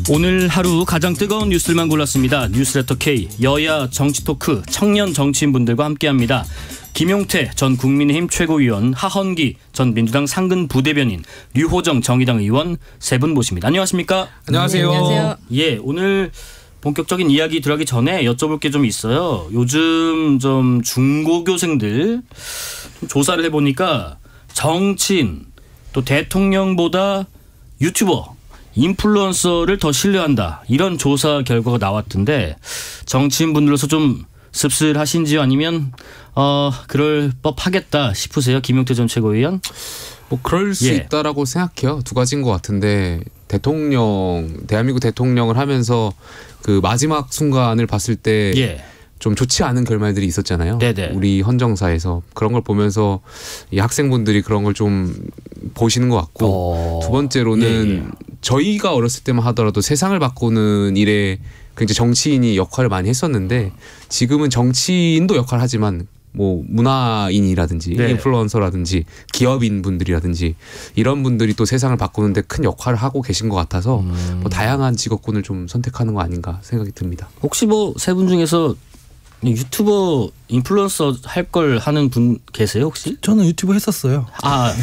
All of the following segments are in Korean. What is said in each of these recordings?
오늘 하루 가장 뜨거운 뉴스들만 골랐습니다. 뉴스레터 K 여야 정치 토크 청년 정치인분들과 함께합니다. 김용태 전 국민의힘 최고위원, 하헌기 전 민주당 상근 부대변인, 류호정 정의당 의원 세 분 모십니다. 안녕하십니까? 안녕하세요. 안녕하세요. 예, 오늘 본격적인 이야기 들어가기 전에 여쭤볼 게 좀 있어요. 요즘 좀 중고교생들 조사를 해보니까 정치인 또 대통령보다 유튜버, 인플루언서를 더 신뢰한다. 이런 조사 결과가 나왔던데 정치인분들로서 좀 씁쓸하신지요? 아니면 그럴 법하겠다 싶으세요? 김용태 전 최고위원? 뭐 그럴 수 있다라고 생각해요. 두 가지인 것 같은데 대한민국 대통령을 하면서 그 마지막 순간을 봤을 때 좀 좋지 않은 결말들이 있었잖아요. 네네. 우리 헌정사에서 그런 걸 보면서 이 학생분들이 그런 걸 좀 보시는 것 같고 두 번째로는 저희가 어렸을 때만 하더라도 세상을 바꾸는 일에 굉장히 정치인이 역할을 많이 했었는데 지금은 정치인도 역할을 하지만 뭐 문화인이라든지 인플루언서라든지 기업인 분들이라든지 이런 분들이 또 세상을 바꾸는데 큰 역할을 하고 계신 것 같아서 뭐 다양한 직업군을 좀 선택하는 거 아닌가 생각이 듭니다. 혹시 뭐 세 분 중에서 유튜버, 인플루언서 할 걸 하는 분 계세요 혹시? 저는 유튜브 했었어요. 아,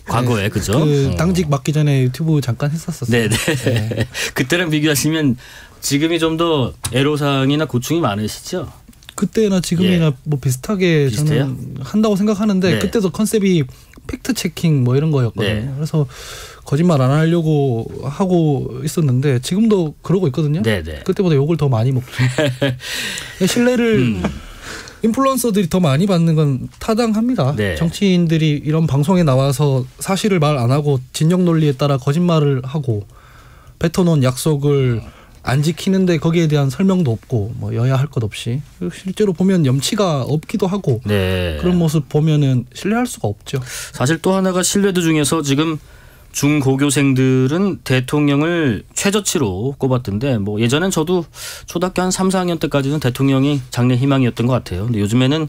과거에 그죠? 당직 맡기 전에 유튜브 잠깐 했었어요. 네네. 네. 그때랑 비교하시면 지금이 좀 더 애로사항이나 고충이 많으시죠? 그때나 지금이나 뭐 비슷하게 비슷해요? 저는 한다고 생각하는데 그때도 컨셉이 팩트 체킹 뭐 이런 거였거든요. 그래서 거짓말 안 하려고 하고 있었는데 지금도 그러고 있거든요. 그때보다 욕을 더 많이 먹죠. 신뢰를 인플루언서들이 더 많이 받는 건 타당합니다. 정치인들이 이런 방송에 나와서 사실을 말 안 하고 진영 논리에 따라 거짓말을 하고 뱉어놓은 약속을 안 지키는데 거기에 대한 설명도 없고 뭐 여야 할 것 없이 실제로 보면 염치가 없기도 하고 그런 모습 보면은 신뢰할 수가 없죠. 사실 또 하나가 신뢰도 중에서 지금 중고교생들은 대통령을 최저치로 꼽았던데 뭐 예전엔 저도 초등학교 한 3, 4학년 때까지는 대통령이 장래 희망이었던 것 같아요. 근데 요즘에는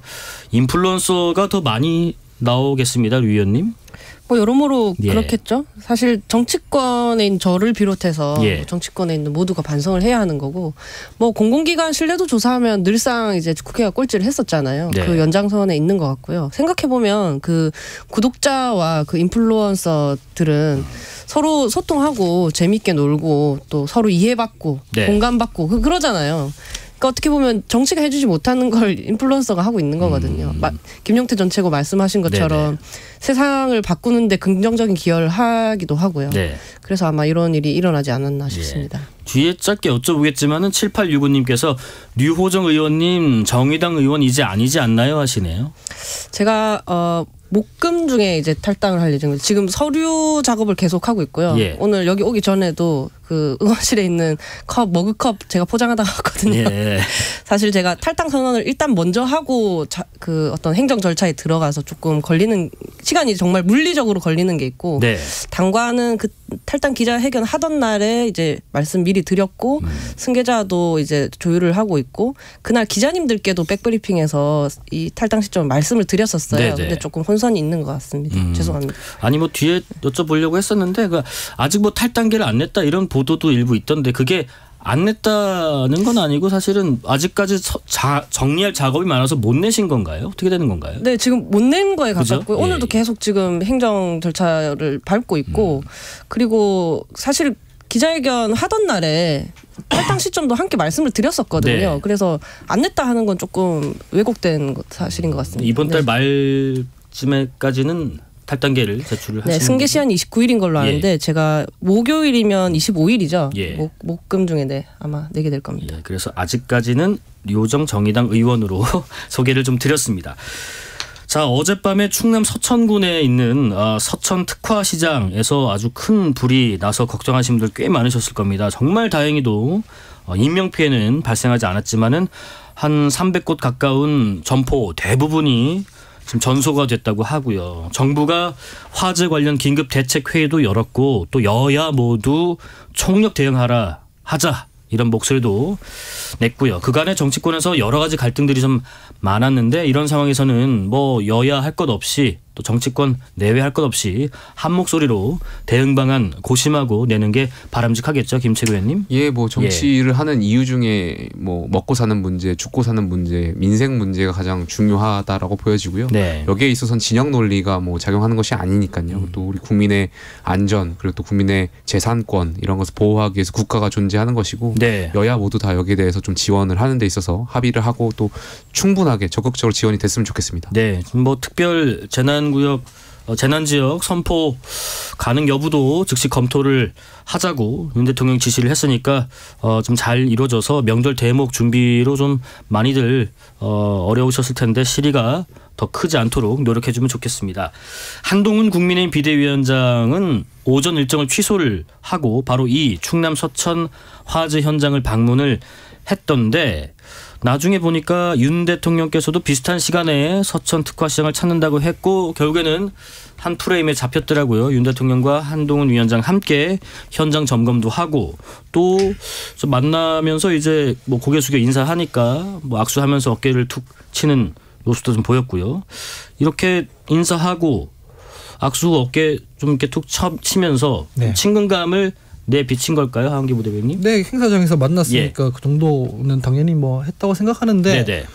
인플루언서가 더 많이 나오겠습니다. 류 의원님. 뭐 여러모로 그렇겠죠. 사실 정치권에 있는 저를 비롯해서 정치권에 있는 모두가 반성을 해야 하는 거고 뭐 공공기관 신뢰도 조사하면 늘상 이제 국회가 꼴찌를 했었잖아요. 그 연장선에 있는 것 같고요. 생각해보면 그 구독자와 그 인플루언서들은 서로 소통하고 재밌게 놀고 또 서로 이해받고 공감받고 그러잖아요. 그러니까 어떻게 보면 정치가 해주지 못하는 걸 인플루언서가 하고 있는 거거든요. 김용태 전 최고 말씀하신 것처럼 세상을 바꾸는데 긍정적인 기여를 하기도 하고요. 그래서 아마 이런 일이 일어나지 않았나 싶습니다. 뒤에 짧게 여쭤보겠지만은 7865님께서 류호정 의원님 정의당 의원 이제 아니지 않나요 하시네요. 제가 목금 중에 이제 탈당을 할 예정입니다. 지금 서류 작업을 계속하고 있고요. 오늘 여기 오기 전에도 그 의원실에 있는 머그컵 제가 포장하다가 왔거든요. 사실 제가 탈당 선언을 일단 먼저 하고 그 어떤 행정 절차에 들어가서 조금 걸리는 시간이 정말 물리적으로 걸리는 게 있고 당과는 그 탈당 기자회견 하던 날에 이제 말씀 미리 드렸고 승계자도 이제 조율을 하고 있고 그날 기자님들께도 백브리핑에서 이 탈당 시점 말씀을 드렸었어요. 근데 조금 혼선이 있는 것 같습니다. 죄송합니다. 아니 뭐 뒤에 여쭤보려고 했었는데 아직 뭐 탈당계를 안 냈다 이런 보도도 일부 있던데 그게 안 냈다는 건 아니고 사실은 아직까지 정리할 작업이 많아서 못 내신 건가요? 어떻게 되는 건가요? 네, 지금 못 낸 거에 가깝고요. 오늘도 계속 지금 행정 절차를 밟고 있고 그리고 사실 기자회견 하던 날에 탈당 시점도 함께 말씀을 드렸었거든요. 그래서 안 냈다 하는 건 조금 왜곡된 사실인 것 같습니다. 이번 달 말쯤에까지는 탈당계를 제출을 하시는 승계 시한이 29일인 걸로 아는데 제가 목요일이면 25일이죠. 목금 중에 아마 내게 될 겁니다. 그래서 아직까지는 류호정 정의당 의원으로 소개를 좀 드렸습니다. 자, 어젯밤에 충남 서천군에 있는 서천 특화시장에서 아주 큰 불이 나서 걱정하신 분들 꽤 많으셨을 겁니다. 정말 다행히도 인명피해는 발생하지 않았지만은 한 300곳 가까운 점포 대부분이 지금 전소가 됐다고 하고요. 정부가 화재 관련 긴급 대책 회의도 열었고 또 여야 모두 총력 하자 이런 목소리도 냈고요. 그간의 정치권에서 여러 가지 갈등들이 좀 많았는데 이런 상황에서는 뭐 여야 할 것 없이 또 정치권 내외할 것 없이 한 목소리로 대응 방안 고심하고 내는 게 바람직하겠죠, 김채구 의원님? 예, 뭐 정치를 하는 이유 중에 뭐 먹고 사는 문제, 죽고 사는 문제, 민생 문제가 가장 중요하다라고 보여지고요. 네. 여기에 있어서는 진영 논리가 뭐 작용하는 것이 아니니까요. 또 우리 국민의 안전 그리고 또 국민의 재산권 이런 것을 보호하기 위해서 국가가 존재하는 것이고 네. 여야 모두 다 여기에 대해서 좀 지원을 하는 데 있어서 합의를 하고 또 충분하게 적극적으로 지원이 됐으면 좋겠습니다. 네, 뭐 특별 재난구역, 재난지역 선포 가능 여부도 즉시 검토를 하자고 윤 대통령이 지시를 했으니까 좀 잘 이루어져서 명절 대목 준비로 좀 많이들 어려우셨을 텐데 시리가 더 크지 않도록 노력해주면 좋겠습니다. 한동훈 국민의힘 비대위원장은 오전 일정을 취소를 하고 바로 이 충남 서천 화재 현장을 방문을 했던데 나중에 보니까 윤 대통령께서도 비슷한 시간에 서천 특화시장을 찾는다고 했고 결국에는 한 프레임에 잡혔더라고요. 윤 대통령과 한동훈 위원장 함께 현장 점검도 하고 또 좀 만나면서 이제 뭐 고개 숙여 인사하니까 뭐 악수하면서 어깨를 툭 치는 모습도 좀 보였고요. 이렇게 인사하고 악수 어깨 좀 이렇게 툭 치면서 네. 친근감을 내비친 걸까요, 하은기 부대변인? 네, 행사장에서 만났으니까 그 정도는 당연히 뭐 했다고 생각하는데 네네.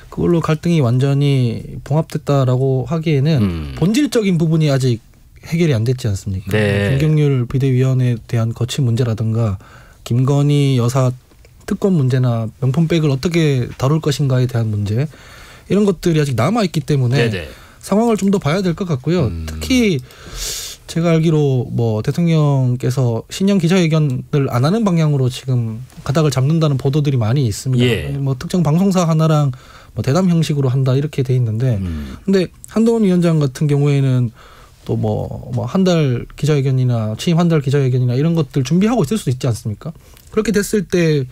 그걸로 갈등이 완전히 봉합됐다라고 하기에는 본질적인 부분이 아직 해결이 안 됐지 않습니까? 네. 김경률 비대위원에 대한 거취 문제라든가 김건희 여사 특권 문제나 명품백을 어떻게 다룰 것인가에 대한 문제 이런 것들이 아직 남아있기 때문에 네네. 상황을 좀 더 봐야 될 것 같고요. 특히 제가 알기로 뭐 대통령께서 신년 기자회견을 안 하는 방향으로 지금 가닥을 잡는다는 보도들이 많이 있습니다. 예. 뭐 특정 방송사 하나랑 뭐 대담 형식으로 한다 이렇게 돼 있는데, 근데 한동훈 위원장 같은 경우에는 또 뭐 한 달 기자회견이나 취임 한 달 기자회견이나 이런 것들 준비하고 있을 수도 있지 않습니까? 그렇게 됐을 때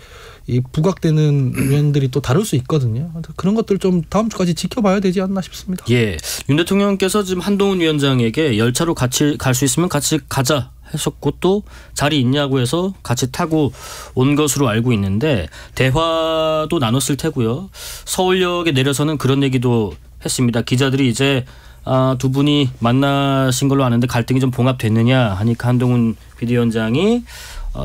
이 부각되는 의원들이 또 다를 수 있거든요. 그런 것들 좀 다음 주까지 지켜봐야 되지 않나 싶습니다. 예, 윤 대통령께서 지금 한동훈 위원장에게 열차로 같이 갈 수 있으면 같이 가자 했었고 또 자리 있냐고 해서 같이 타고 온 것으로 알고 있는데 대화도 나눴을 테고요. 서울역에 내려서는 그런 얘기도 했습니다. 기자들이 이제 두 분이 만나신 걸로 아는데 갈등이 좀 봉합됐느냐 하니까 한동훈 비대위원장이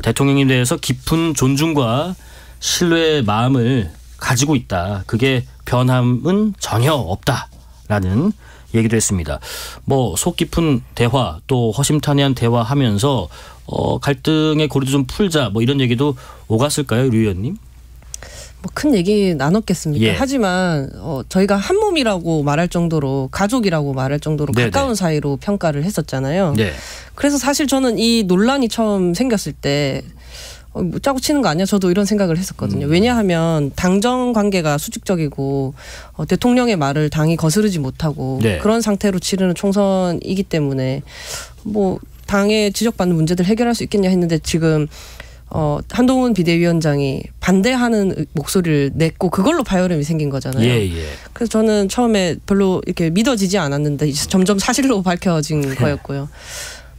대통령에 대해서 깊은 존중과 신뢰의 마음을 가지고 있다. 그게 변함은 전혀 없다라는 얘기도 했습니다. 뭐 속 깊은 대화 또 허심탄회한 대화하면서 갈등의 고리도 좀 풀자 뭐 이런 얘기도 오갔을까요, 류 의원님? 뭐 큰 얘기 나눴겠습니까? 예. 하지만 저희가 한 몸이라고 말할 정도로 가족이라고 말할 정도로 네네. 가까운 사이로 평가를 했었잖아요. 네. 그래서 사실 저는 이 논란이 처음 생겼을 때 뭐 짜고 치는 거 아니야? 저도 이런 생각을 했었거든요. 왜냐하면 당정 관계가 수직적이고 대통령의 말을 당이 거스르지 못하고 네. 그런 상태로 치르는 총선이기 때문에 뭐 당에 지적받는 문제들 해결할 수 있겠냐 했는데 지금 한동훈 비대위원장이 반대하는 목소리를 냈고 그걸로 파열음이 생긴 거잖아요. 예, 예. 그래서 저는 처음에 별로 이렇게 믿어지지 않았는데 이제 점점 사실로 밝혀진 거였고요.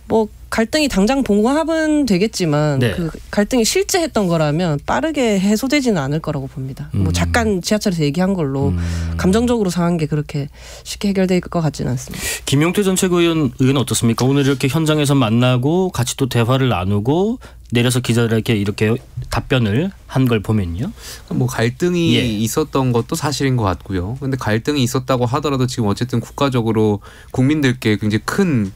뭐 갈등이 당장 봉합은 되겠지만 네. 그 갈등이 실제 했던 거라면 빠르게 해소되지는 않을 거라고 봅니다. 뭐 잠깐 지하철에서 얘기한 걸로 감정적으로 상한 게 그렇게 쉽게 해결될 것 같지는 않습니다. 김용태 전 최고위원 의견은 어떻습니까? 오늘 이렇게 현장에서 만나고 같이 또 대화를 나누고 내려서 기자들에게 이렇게 답변을 한 걸 보면요. 뭐 갈등이 예. 있었던 것도 사실인 것 같고요. 근데 갈등이 있었다고 하더라도 지금 어쨌든 국가적으로 국민들께 굉장히 큰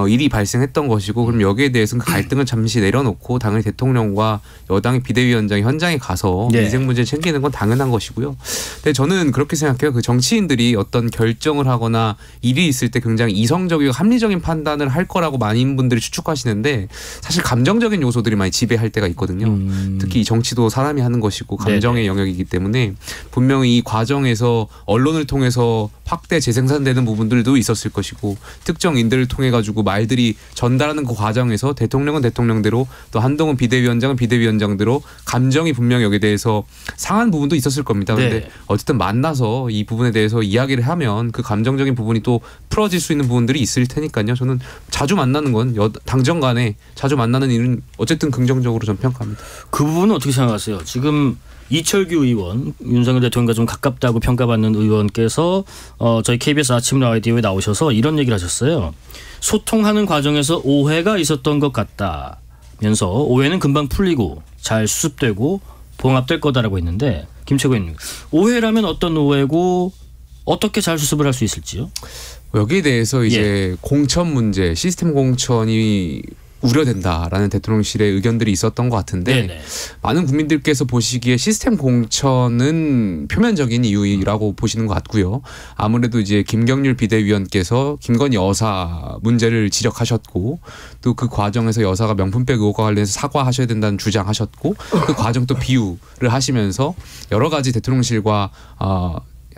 일이 발생했던 것이고 그럼 여기에 대해서는 그 갈등을 잠시 내려놓고 당연히 대통령과 여당의 비대위원장이 현장에 가서 네. 민생 문제 챙기는 건 당연한 것이고요. 근데 저는 그렇게 생각해요. 그 정치인들이 어떤 결정을 하거나 일이 있을 때 굉장히 이성적이고 합리적인 판단을 할 거라고 많은 분들이 추측하시는데 사실 감정적인 요소들이 많이 지배할 때가 있거든요. 특히 이 정치도 사람이 하는 것이고 감정의 영역이기 때문에 분명히 이 과정에서 언론을 통해서 확대 재생산되는 부분들도 있었을 것이고 특정인들을 통해 가지고 말들이 전달하는 그 과정에서 대통령은 대통령대로 또 한동훈 비대위원장은 비대위원장대로 감정이 분명히 여기에 대해서 상한 부분도 있었을 겁니다. 그런데 네. 어쨌든 만나서 이 부분에 대해서 이야기를 하면 그 감정적인 부분이 또 풀어질 수 있는 부분들이 있을 테니까요. 저는 자주 만나는 건 당정 간에 자주 만나는 일은 어쨌든 긍정적으로 전 평가합니다. 그 부분은 어떻게 생각하세요? 지금 이철규 의원, 윤석열 대통령과 좀 가깝다고 평가받는 의원께서 저희 KBS 아침 라디오에 나오셔서 이런 얘기를 하셨어요. 소통하는 과정에서 오해가 있었던 것 같다면서 오해는 금방 풀리고 잘 수습되고 봉합될 거다라고 했는데 김 최고위원님, 오해라면 어떤 오해고 어떻게 잘 수습을 할 수 있을지요? 여기에 대해서 이제 공천 문제, 시스템 공천이 우려된다라는 대통령실의 의견들이 있었던 것 같은데 네네. 많은 국민들께서 보시기에 시스템 공천은 표면적인 이유라고 보시는 것 같고요. 아무래도 이제 김경률 비대위원께서 김건희 여사 문제를 지적하셨고 또 그 과정에서 여사가 명품백 의혹과 관련해서 사과하셔야 된다는 주장하셨고 그 과정 또 비유를 하시면서 여러 가지 대통령실과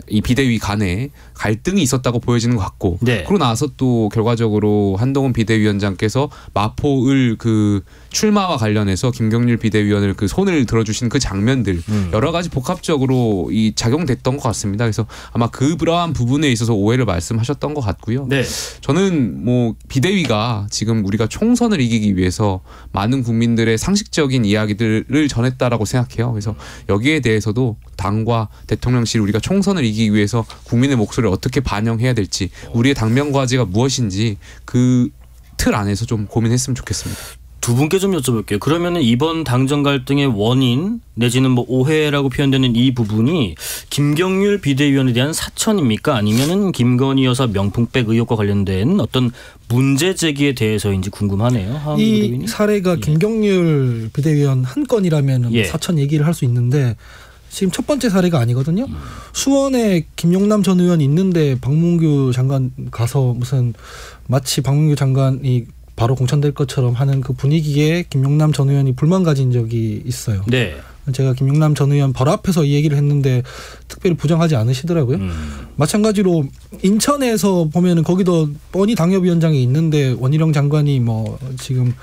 이 비대위 간에 갈등이 있었다고 보여지는 것 같고 네. 그러고 나서 또 결과적으로 한동훈 비대위원장께서 마포을 그 출마와 관련해서 김경률 비대위원을 그 손을 들어주신 그 장면들 여러 가지 복합적으로 이 작용됐던 것 같습니다. 그래서 아마 그러한 부분에 있어서 오해를 말씀하셨던 것 같고요. 네. 저는 뭐 비대위가 지금 우리가 총선을 이기기 위해서 많은 국민들의 상식적인 이야기들을 전했다라고 생각해요. 그래서 여기에 대해서도 당과 대통령실 우리가 총선을 이기기 위해서 국민의 목소리를 어떻게 반영해야 될지 우리의 당면 과제가 무엇인지 그 틀 안에서 좀 고민했으면 좋겠습니다. 두 분께 좀 여쭤볼게요. 그러면 이번 당정 갈등의 원인 내지는 뭐 오해라고 표현되는 이 부분이 김경률 비대위원에 대한 사천입니까? 아니면은 김건희 여사 명품백 의혹과 관련된 어떤 문제 제기에 대해서인지 궁금하네요. 이 사례가 김경률 비대위원 한 건이라면 사천 얘기를 할 수 있는데 지금 첫 번째 사례가 아니거든요. 수원에 김용남 전 의원이 있는데 박문규 장관 가서 무슨 마치 박문규 장관이 바로 공천될 것처럼 하는 그 분위기에 김용남 전 의원이 불만 가진 적이 있어요. 네. 제가 김용남 전 의원 바로 앞에서 이 얘기를 했는데 특별히 부정하지 않으시더라고요. 마찬가지로 인천에서 보면은 거기도 뻔히 당협위원장이 있는데 원희룡 장관이 뭐 지금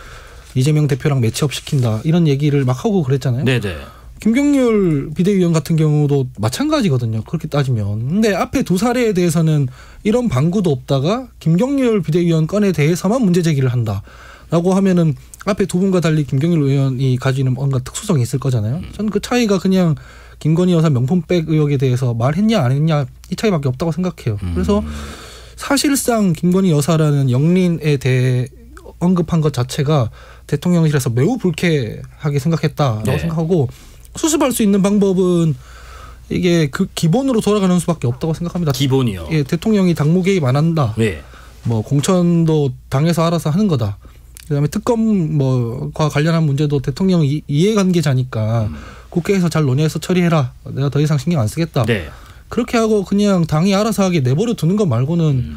이재명 대표랑 매치업 시킨다 이런 얘기를 막 하고 그랬잖아요. 네네. 김경률 비대위원 같은 경우도 마찬가지거든요. 그렇게 따지면. 근데 앞에 두 사례에 대해서는 이런 방구도 없다가 김경률 비대위원 건에 대해서만 문제 제기를 한다라고 하면은 앞에 두 분과 달리 김경률 의원이 가지는 뭔가 특수성이 있을 거잖아요. 저는 그 차이가 그냥 김건희 여사 명품백 의혹에 대해서 말했냐 안 했냐 이 차이밖에 없다고 생각해요. 그래서 사실상 김건희 여사라는 영린에 대해 언급한 것 자체가 대통령실에서 매우 불쾌하게 생각했다라고 생각하고 수습할 수 있는 방법은 이게 그 기본으로 돌아가는 수밖에 없다고 생각합니다. 기본이요? 예, 대통령이 당무 개입 안 한다. 네. 뭐 공천도 당에서 알아서 하는 거다. 그다음에 특검 뭐과 관련한 문제도 대통령 이해관계자니까 국회에서 잘 논의해서 처리해라. 내가 더 이상 신경 안 쓰겠다. 네. 그렇게 하고 그냥 당이 알아서 하게 내버려 두는 것 말고는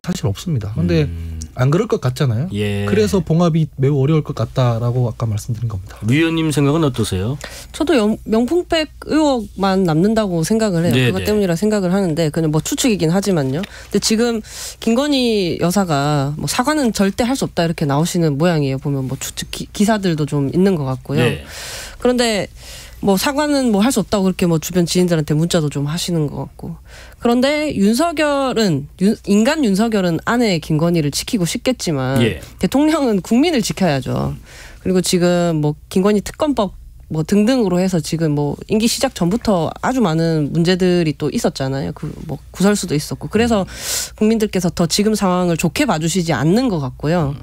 사실 없습니다. 그런데 안 그럴 것 같잖아요. 예. 그래서 봉합이 매우 어려울 것 같다라고 아까 말씀드린 겁니다. 류 의원님 생각은 어떠세요? 저도 명품백 의혹만 남는다고 생각을 해요. 네네. 그것 때문이라 생각을 하는데 그냥 뭐 추측이긴 하지만요. 근데 지금 김건희 여사가 뭐 사과는 절대 할 수 없다 이렇게 나오시는 모양이에요. 보면 뭐 추측 기사들도 좀 있는 것 같고요. 네. 그런데 뭐 사과는 뭐 할 수 없다고 그렇게 뭐 주변 지인들한테 문자도 좀 하시는 것 같고. 그런데 인간 윤석열은 아내 김건희를 지키고 싶겠지만 대통령은 국민을 지켜야죠. 그리고 지금 뭐 김건희 특검법 뭐 등등으로 해서 지금 뭐 임기 시작 전부터 아주 많은 문제들이 또 있었잖아요. 그 뭐 구설수도 있었고. 그래서 국민들께서 더 지금 상황을 좋게 봐주시지 않는 것 같고요.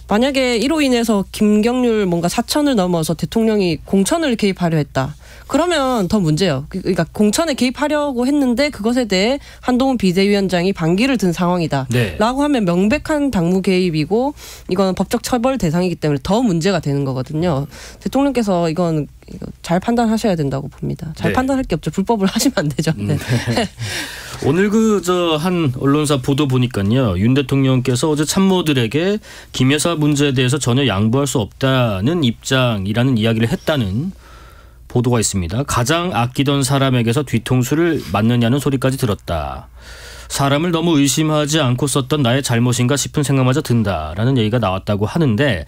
만약에 이로 인해서 김경률 뭔가 사천을 넘어서 대통령이 공천을 개입하려 했다. 그러면 더 문제예요. 그러니까 공천에 개입하려고 했는데 그것에 대해 한동훈 비대위원장이 반기를 든 상황이다. 네. 라고 하면 명백한 당무 개입이고 이건 법적 처벌 대상이기 때문에 더 문제가 되는 거거든요. 대통령께서 이건 잘 판단하셔야 된다고 봅니다. 잘 판단할 게 없죠. 불법을 하시면 안 되죠. 네. 오늘 한 언론사 보도 보니까요. 윤 대통령께서 어제 참모들에게 김 여사 문제에 대해서 전혀 양보할 수 없다는 입장이라는 이야기를 했다는 보도가 있습니다. 가장 아끼던 사람에게서 뒤통수를 맞느냐는 소리까지 들었다. 사람을 너무 의심하지 않고 썼던 나의 잘못인가 싶은 생각마저 든다라는 얘기가 나왔다고 하는데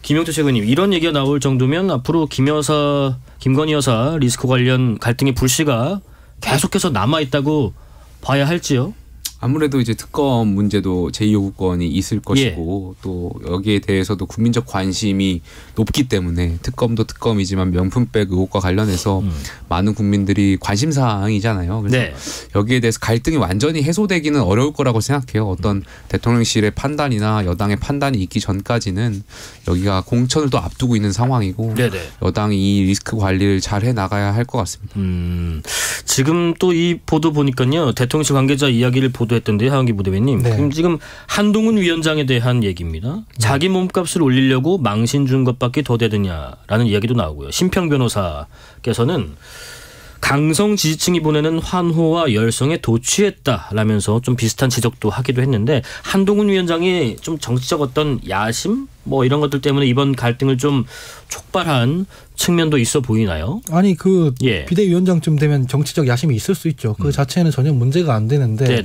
김용태 최고님 이런 얘기가 나올 정도면 앞으로 김건희 여사 리스크 관련 갈등의 불씨가 계속해서 남아있다고 봐야 할지요? 아무래도 이제 특검 문제도 제2요구권이 있을 것이고 또 여기에 대해서도 국민적 관심이 높기 때문에 특검도 특검이지만 명품백 의혹과 관련해서 많은 국민들이 관심사항이잖아요. 그래서 여기에 대해서 갈등이 완전히 해소되기는 어려울 거라고 생각해요. 어떤 대통령실의 판단이나 여당의 판단이 있기 전까지는 여기가 공천을 또 앞두고 있는 상황이고 여당이 이 리스크 관리를 잘 해나가야 할 것 같습니다. 지금 또 이 보도 보니까요. 대통령실 관계자 이야기를 보도했던데요. 하은기 부대변님. 그럼 지금 한동훈 위원장에 대한 얘기입니다. 자기 몸값을 올리려고 망신 준 것밖에 더 되느냐라는 이야기도 나오고요. 심평 변호사께서는 강성 지지층이 보내는 환호와 열성에 도취했다라면서 좀 비슷한 지적도 하기도 했는데 한동훈 위원장이 좀 정치적 어떤 야심 뭐 이런 것들 때문에 이번 갈등을 좀 촉발한 측면도 있어 보이나요? 아니 그 비대위원장쯤 되면 정치적 야심이 있을 수 있죠. 그 자체는 전혀 문제가 안 되는데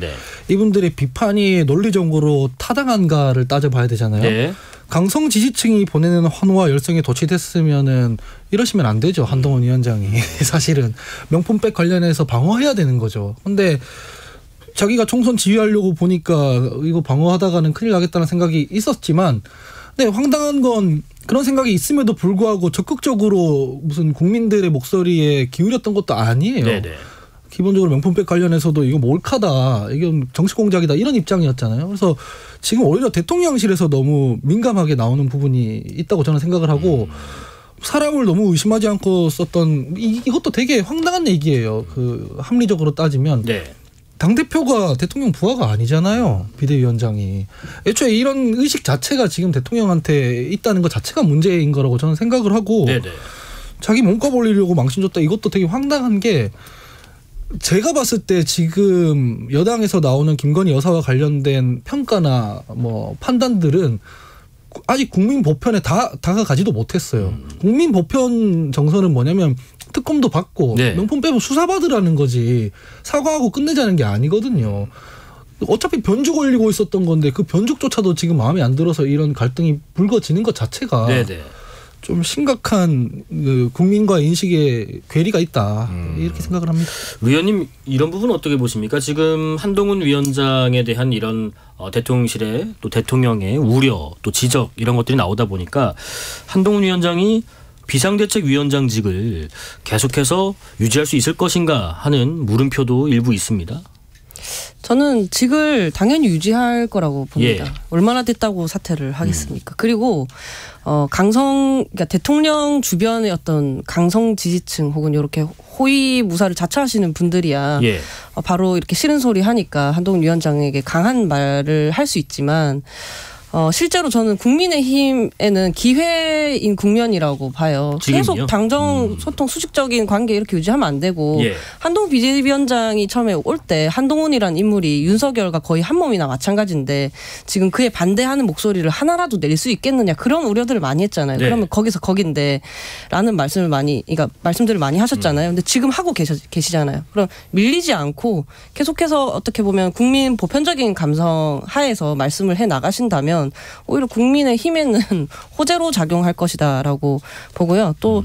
이분들의 비판이 논리적으로 타당한가를 따져봐야 되잖아요. 강성 지지층이 보내는 환호와 열성에 도취됐으면은 이러시면 안 되죠. 한동훈 위원장이 사실은 명품백 관련해서 방어해야 되는 거죠. 근데 자기가 총선 지휘하려고 보니까 이거 방어하다가는 큰일 나겠다는 생각이 있었지만, 네, 황당한 건 그런 생각이 있음에도 불구하고 적극적으로 무슨 국민들의 목소리에 기울였던 것도 아니에요. 기본적으로 명품백 관련해서도 이거 몰카다, 이건 정치 공작이다 이런 입장이었잖아요. 그래서 지금 오히려 대통령실에서 너무 민감하게 나오는 부분이 있다고 저는 생각을 하고 사람을 너무 의심하지 않고 썼던 이것도 되게 황당한 얘기예요. 그 합리적으로 따지면 당대표가 대통령 부하가 아니잖아요. 비대위원장이. 애초에 이런 의식 자체가 지금 대통령한테 있다는 것 자체가 문제인 거라고 저는 생각을 하고 자기 몸값 올리려고 망신 줬다, 이것도 되게 황당한 게, 제가 봤을 때 지금 여당에서 나오는 김건희 여사와 관련된 평가나 뭐 판단들은 아직 국민 보편에 다가가지도 못했어요. 국민 보편 정서는 뭐냐면 특검도 받고 명품 빼고 수사받으라는 거지 사과하고 끝내자는 게 아니거든요. 어차피 변죽 올리고 있었던 건데 그 변죽조차도 지금 마음에 안 들어서 이런 갈등이 불거지는 것 자체가 좀 심각한 국민과 인식에 괴리가 있다, 이렇게 생각을 합니다. 위원님, 이런 부분 어떻게 보십니까? 지금 한동훈 위원장에 대한 이런 대통령실의 또 대통령의 우려 또 지적 이런 것들이 나오다 보니까 한동훈 위원장이 비상대책위원장직을 계속해서 유지할 수 있을 것인가 하는 물음표도 일부 있습니다. 저는 직을 당연히 유지할 거라고 봅니다. 얼마나 됐다고 사퇴를 하겠습니까? 그리고 그러니까 대통령 주변의 어떤 강성 지지층 혹은 이렇게 호위무사를 자처하시는 분들이야 바로 이렇게 싫은 소리 하니까 한동훈 위원장에게 강한 말을 할 수 있지만 실제로 저는 국민의힘에는 기회인 국면이라고 봐요. 지금요? 계속 당정 소통 수직적인 관계 이렇게 유지하면 안 되고 한동훈 비대위원장이 처음에 올 때 한동훈이란 인물이 윤석열과 거의 한 몸이나 마찬가지인데 지금 그에 반대하는 목소리를 하나라도 낼 수 있겠느냐, 그런 우려들을 많이 했잖아요. 그러면 거기서 거긴데 라는 그러니까 말씀들을 많이 하셨잖아요. 근데 지금 하고 계시잖아요. 그럼 밀리지 않고 계속해서 어떻게 보면 국민 보편적인 감성 하에서 말씀을 해 나가신다면 오히려 국민의힘에는 호재로 작용할 것이다라고 보고요. 또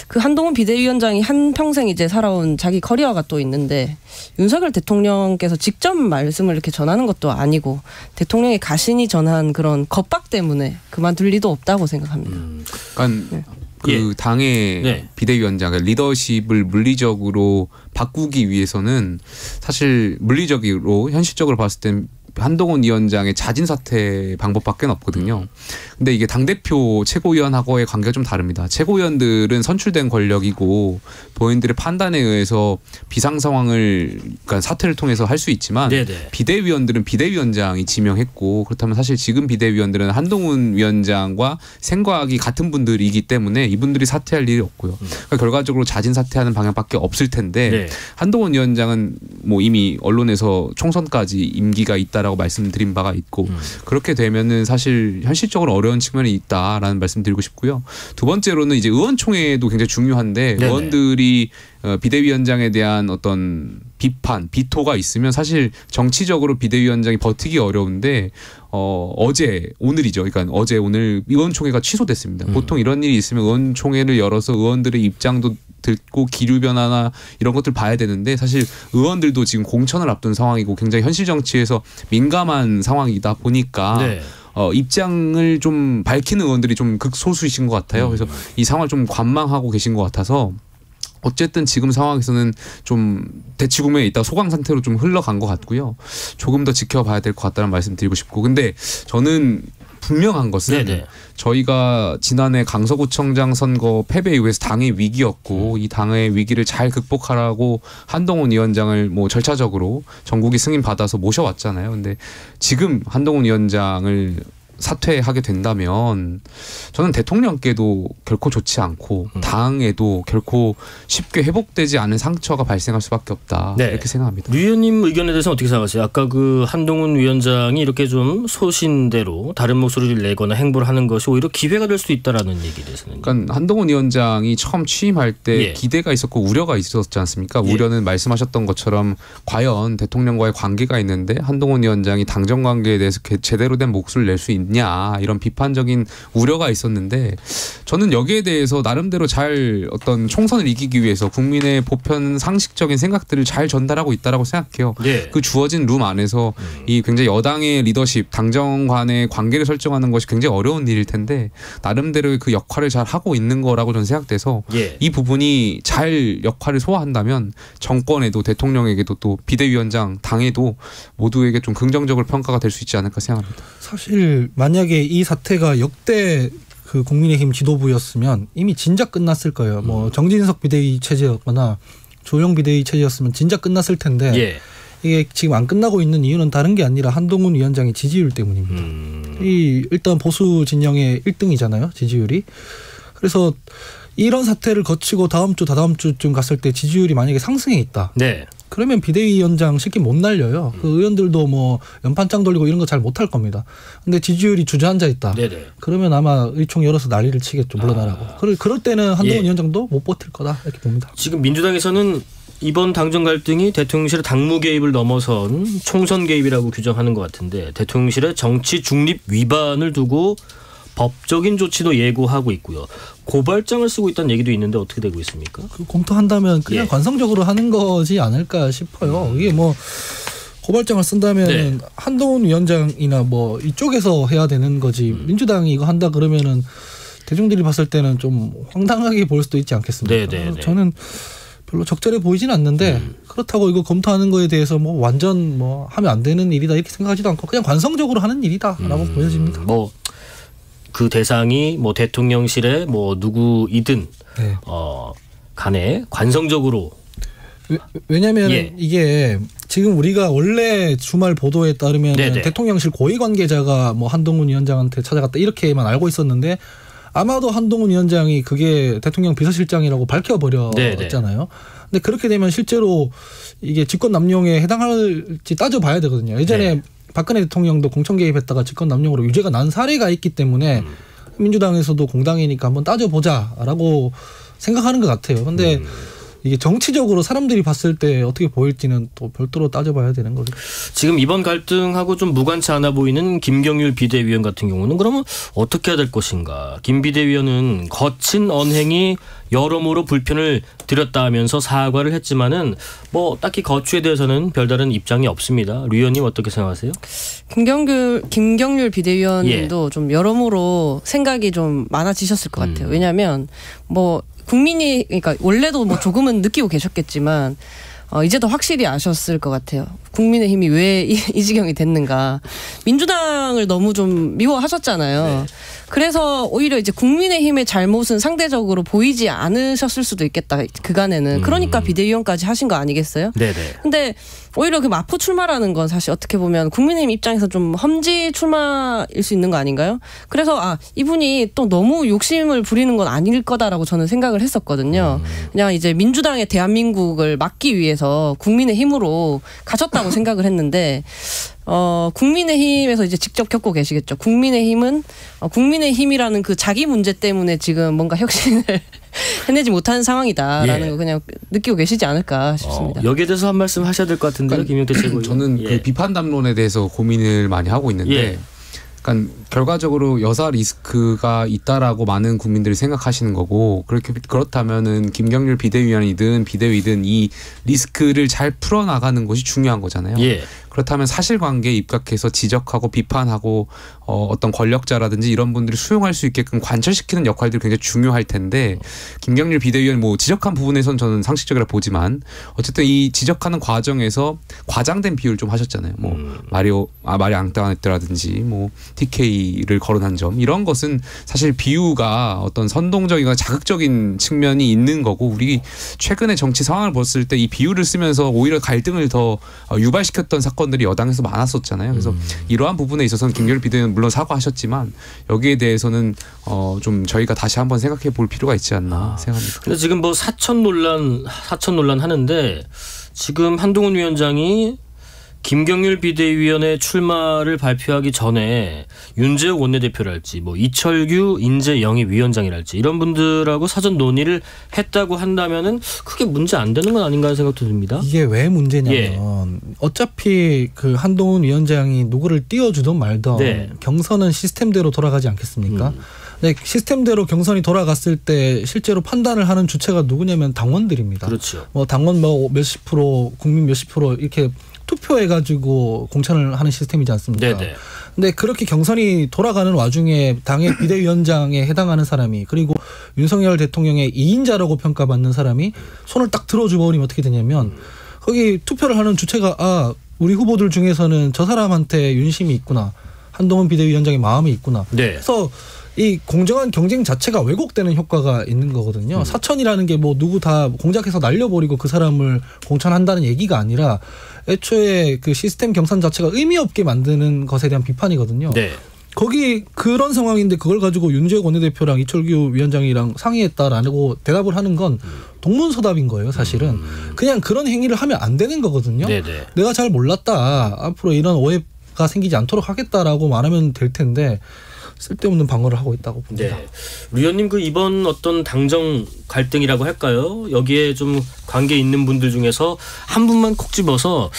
그 한동훈 비대위원장이 한평생 이제 살아온 자기 커리어가 또 있는데 윤석열 대통령께서 직접 말씀을 이렇게 전하는 것도 아니고 대통령의 가신이 전한 그런 겁박 때문에 그만둘 리도 없다고 생각합니다. 그러니까 그 당의 비대위원장 리더십을 물리적으로 바꾸기 위해서는 사실 물리적으로 현실적으로 봤을 땐 한동훈 위원장의 자진 사퇴 방법밖에 없거든요. 근데 이게 당대표 최고위원하고의 관계가 좀 다릅니다. 최고위원들은 선출된 권력이고 본인들의 판단에 의해서 비상 상황을, 그러니까 사퇴를 통해서 할 수 있지만 비대위원들은 비대위원장이 지명했고, 그렇다면 사실 지금 비대위원들은 한동훈 위원장과 생각이 같은 분들이기 때문에 이분들이 사퇴할 일이 없고요. 그러니까 결과적으로 자진 사퇴하는 방향밖에 없을 텐데 한동훈 위원장은 뭐 이미 언론에서 총선까지 임기가 있다라고 말씀드린 바가 있고 그렇게 되면은 사실 현실적으로 어려운 측면이 있다라는 말씀드리고 싶고요. 두 번째로는 이제 의원총회도 굉장히 중요한데 의원들이 비대위원장에 대한 어떤 비판, 비토가 있으면 사실 정치적으로 비대위원장이 버티기 어려운데 오늘이죠. 그러니까 어제 오늘 의원총회가 취소됐습니다. 보통 이런 일이 있으면 의원총회를 열어서 의원들의 입장도 듣고 기류 변화나 이런 것들 봐야 되는데 사실 의원들도 지금 공천을 앞둔 상황이고 굉장히 현실 정치에서 민감한 상황이다 보니까 네. 입장을 좀 밝히는 의원들이 좀 극소수이신 것 같아요. 그래서 이 상황을 좀 관망하고 계신 것 같아서 어쨌든 지금 상황에서는 좀 대치 국면에 있다 소강 상태로 좀 흘러간 것 같고요. 조금 더 지켜봐야 될 것 같다는 말씀 드리고 싶고 근데 저는 분명한 것은 네네. 저희가 지난해 강서구청장 선거 패배 이후에서 당의 위기였고 이 당의 위기를 잘 극복하라고 한동훈 위원장을 뭐 절차적으로 전국이 승인받아서 모셔왔잖아요. 근데 지금 한동훈 위원장을 사퇴하게 된다면 저는 대통령께도 결코 좋지 않고 당에도 결코 쉽게 회복되지 않은 상처가 발생할 수밖에 없다. 네. 이렇게 생각합니다. 류 의원님 의견에 대해서는 어떻게 생각하세요? 아까 그 한동훈 위원장이 이렇게 좀 소신대로 다른 목소리를 내거나 행보를 하는 것이 오히려 기회가 될 수 있다라는 얘기에 대해서는. 그러니까 한동훈 위원장이 처음 취임할 때 예. 기대가 있었고 우려가 있었지 않습니까? 예. 우려는 말씀하셨던 것처럼 과연 대통령과의 관계가 있는데 한동훈 위원장이 당정 관계에 대해서 제대로 된 목소리를 낼 수 있냐 이런 비판적인 우려가 있었는데 저는 여기에 대해서 나름대로 잘 어떤 총선을 이기기 위해서 국민의 보편 상식적인 생각들을 잘 전달하고 있다라고 생각해요. 네. 그 주어진 룸 안에서 이 굉장히 여당의 리더십, 당정 간의 관계를 설정하는 것이 굉장히 어려운 일일 텐데 나름대로의 그 역할을 잘 하고 있는 거라고 저는 생각돼서 예. 이 부분이 잘 역할을 소화한다면 정권에도 대통령에게도 또 비대위원장, 당에도 모두에게 좀 긍정적으로 평가가 될 수 있지 않을까 생각합니다. 사실 만약에 이 사태가 역대 그 국민의힘 지도부였으면 이미 진작 끝났을 거예요. 뭐 정진석 비대위 체제였거나 조영 비대위 체제였으면 진작 끝났을 텐데 예. 이게 지금 안 끝나고 있는 이유는 다른 게 아니라 한동훈 위원장의 지지율 때문입니다. 이 일단 보수 진영의 1등이잖아요. 지지율이. 그래서 이런 사태를 거치고 다음 주 다다음 주쯤 갔을 때 지지율이 만약에 상승해 있다. 네. 그러면 비대위원장 쉽게 못 날려요. 그 의원들도 뭐 연판장 돌리고 이런 거 잘 못할 겁니다. 근데 지지율이 주저앉아 있다. 네네. 그러면 아마 의총 열어서 난리를 치겠죠. 물러나라고. 그럴 때는 한동훈 위원장도 못 버틸 거다 이렇게 봅니다. 지금 민주당에서는 이번 당정 갈등이 대통령실의 당무 개입을 넘어선 총선 개입이라고 규정하는 것 같은데 대통령실의 정치 중립 위반을 두고 법적인 조치도 예고하고 있고요. 고발장을 쓰고 있다는 얘기도 있는데 어떻게 되고 있습니까? 검토한다면 그냥 예. 관성적으로 하는 거지 않을까 싶어요. 이게 뭐 고발장을 쓴다면 네. 한동훈 위원장이나 뭐 이쪽에서 해야 되는 거지 민주당이 이거 한다 그러면은 대중들이 봤을 때는 좀 황당하게 보일 수도 있지 않겠습니까? 네네네. 저는 별로 적절해 보이진 않는데 그렇다고 이거 검토하는 거에 대해서 뭐 완전 뭐 하면 안 되는 일이다 이렇게 생각하지도 않고 그냥 관성적으로 하는 일이다라고 보여집니다. 뭐 그 대상이 뭐 대통령실에 뭐 누구이든 네. 간에 관성적으로 왜냐하면 예. 이게 지금 우리가 원래 주말 보도에 따르면 대통령실 고위 관계자가 뭐 한동훈 위원장한테 찾아갔다 이렇게만 알고 있었는데 아마도 한동훈 위원장이 그게 대통령 비서실장이라고 밝혀버렸잖아요. 근데 그렇게 되면 실제로 이게 직권 남용에 해당할지 따져봐야 되거든요. 예전에 네. 박근혜 대통령도 공천 개입했다가 직권 남용으로 유죄가 난 사례가 있기 때문에 민주당에서도 공당이니까 한번 따져보자라고 생각하는 것 같아요. 근데 이게 정치적으로 사람들이 봤을 때 어떻게 보일지는 또 별도로 따져봐야 되는 거죠. 지금 이번 갈등하고 좀 무관치 않아 보이는 김경률 비대위원 같은 경우는 그러면 어떻게 해야 될 것인가. 김 비대위원은 거친 언행이 여러모로 불편을 드렸다 하면서 사과를 했지만은 뭐 딱히 거취에 대해서는 별다른 입장이 없습니다. 류 의원님 어떻게 생각하세요? 김경률 비대위원도 예. 좀 여러모로 생각이 좀 많아지셨을 것 같아요. 왜냐하면 뭐 국민이 그러니까 원래도 뭐 조금은 느끼고 계셨겠지만 이제 더 확실히 아셨을 것 같아요. 국민의힘이 왜 이 지경이 됐는가. 민주당을 너무 좀 미워하셨잖아요. 네. 그래서 오히려 이제 국민의힘의 잘못은 상대적으로 보이지 않으셨을 수도 있겠다. 그간에는. 그러니까 비대위원까지 하신 거 아니겠어요? 네네. 근데 오히려 그 마포 출마라는 건 사실 어떻게 보면 국민의힘 입장에서 좀 험지 출마일 수 있는 거 아닌가요? 그래서 이분이 또 너무 욕심을 부리는 건 아닐 거다라고 저는 생각을 했었거든요. 그냥 이제 민주당의 대한민국을 막기 위해서 국민의힘으로 가셨다고 생각을 했는데 국민의힘에서 이제 직접 겪고 계시겠죠. 국민의힘은 국민의힘이라는 그 자기 문제 때문에 지금 뭔가 혁신을 해내지 못하는 상황이다라는 예. 거 그냥 느끼고 계시지 않을까 싶습니다. 여기에 대해서 한 말씀 하셔야 될 것 같은데요. 김용태 최고위원. 저는 그 비판 담론에 대해서 고민을 많이 하고 있는데 그러니까 결과적으로 여사 리스크가 있다라고 많은 국민들이 생각하시는 거고 그렇다면은 김경률 비대위원이든 비대위든 이 리스크를 잘 풀어나가는 것이 중요한 거잖아요. 예. 그렇다면 사실관계에 입각해서 지적하고 비판하고 어떤 권력자라든지 이런 분들이 수용할 수 있게끔 관철시키는 역할들이 굉장히 중요할 텐데 김경률 비대위원 뭐 지적한 부분에선 저는 상식적이라 보지만 어쨌든 이 지적하는 과정에서 과장된 비유를 좀 하셨잖아요. 뭐 말이 앙땅했다라든지 뭐 TK를 거론한 점 이런 것은 사실 비유가 어떤 선동적이거나 자극적인 측면이 있는 거고 우리 최근의 정치 상황을 봤을 때 이 비유를 쓰면서 오히려 갈등을 더 유발시켰던 사건들이 여당에서 많았었잖아요. 그래서 이러한 부분에 있어서는 김경률 비대위원은 물론 사과하셨지만 여기에 대해서는 좀 저희가 다시 한번 생각해 볼 필요가 있지 않나 생각합니다. 근데 지금 뭐 사천 논란 하는데 지금 한동훈 위원장이 김경률 비대위원의 출마를 발표하기 전에 윤재욱 원내대표랄지 뭐 이철규 인재영입위원장이랄지 이런 분들하고 사전 논의를 했다고 한다면은 크게 문제 안 되는 건 아닌가 하는 생각도 듭니다. 이게 왜 문제냐면 어차피 그 한동훈 위원장이 누구를 띄워주든 말든 경선은 시스템대로 돌아가지 않겠습니까? 네, 시스템대로 경선이 돌아갔을 때 실제로 판단을 하는 주체가 누구냐면 당원들입니다. 그렇죠. 뭐 당원 뭐 몇십 프로, 국민 몇십 프로 이렇게 투표해가지고 공천을 하는 시스템이지 않습니까? 네네. 근데 그렇게 경선이 돌아가는 와중에 당의 비대위원장에 해당하는 사람이 그리고 윤석열 대통령의 2인자라고 평가받는 사람이 손을 딱 들어주고 버리면 어떻게 되냐면 거기 투표를 하는 주체가 우리 후보들 중에서는 저 사람한테 윤심이 있구나. 한동훈 비대위원장의 마음이 있구나. 네. 그래서 이 공정한 경쟁 자체가 왜곡되는 효과가 있는 거거든요. 사천이라는 게 뭐 누구 다 공작해서 날려버리고 그 사람을 공천한다는 얘기가 아니라 애초에 그 시스템 경선 자체가 의미 없게 만드는 것에 대한 비판이거든요. 네. 거기 그런 상황인데 그걸 가지고 윤재욱 원내대표랑 이철규 위원장이랑 상의했다라고 대답을 하는 건 동문서답인 거예요, 사실은. 그냥 그런 행위를 하면 안 되는 거거든요. 네네. 내가 잘 몰랐다. 앞으로 이런 오해가 생기지 않도록 하겠다라고 말하면 될 텐데 쓸데없는 방어를 하고 있다고 봅니다. 네. 위원님 그 이번 어떤 당정 갈등이라고 할까요? 여기에 좀 관계 있는 분들 중에서 한 분만 콕 집어서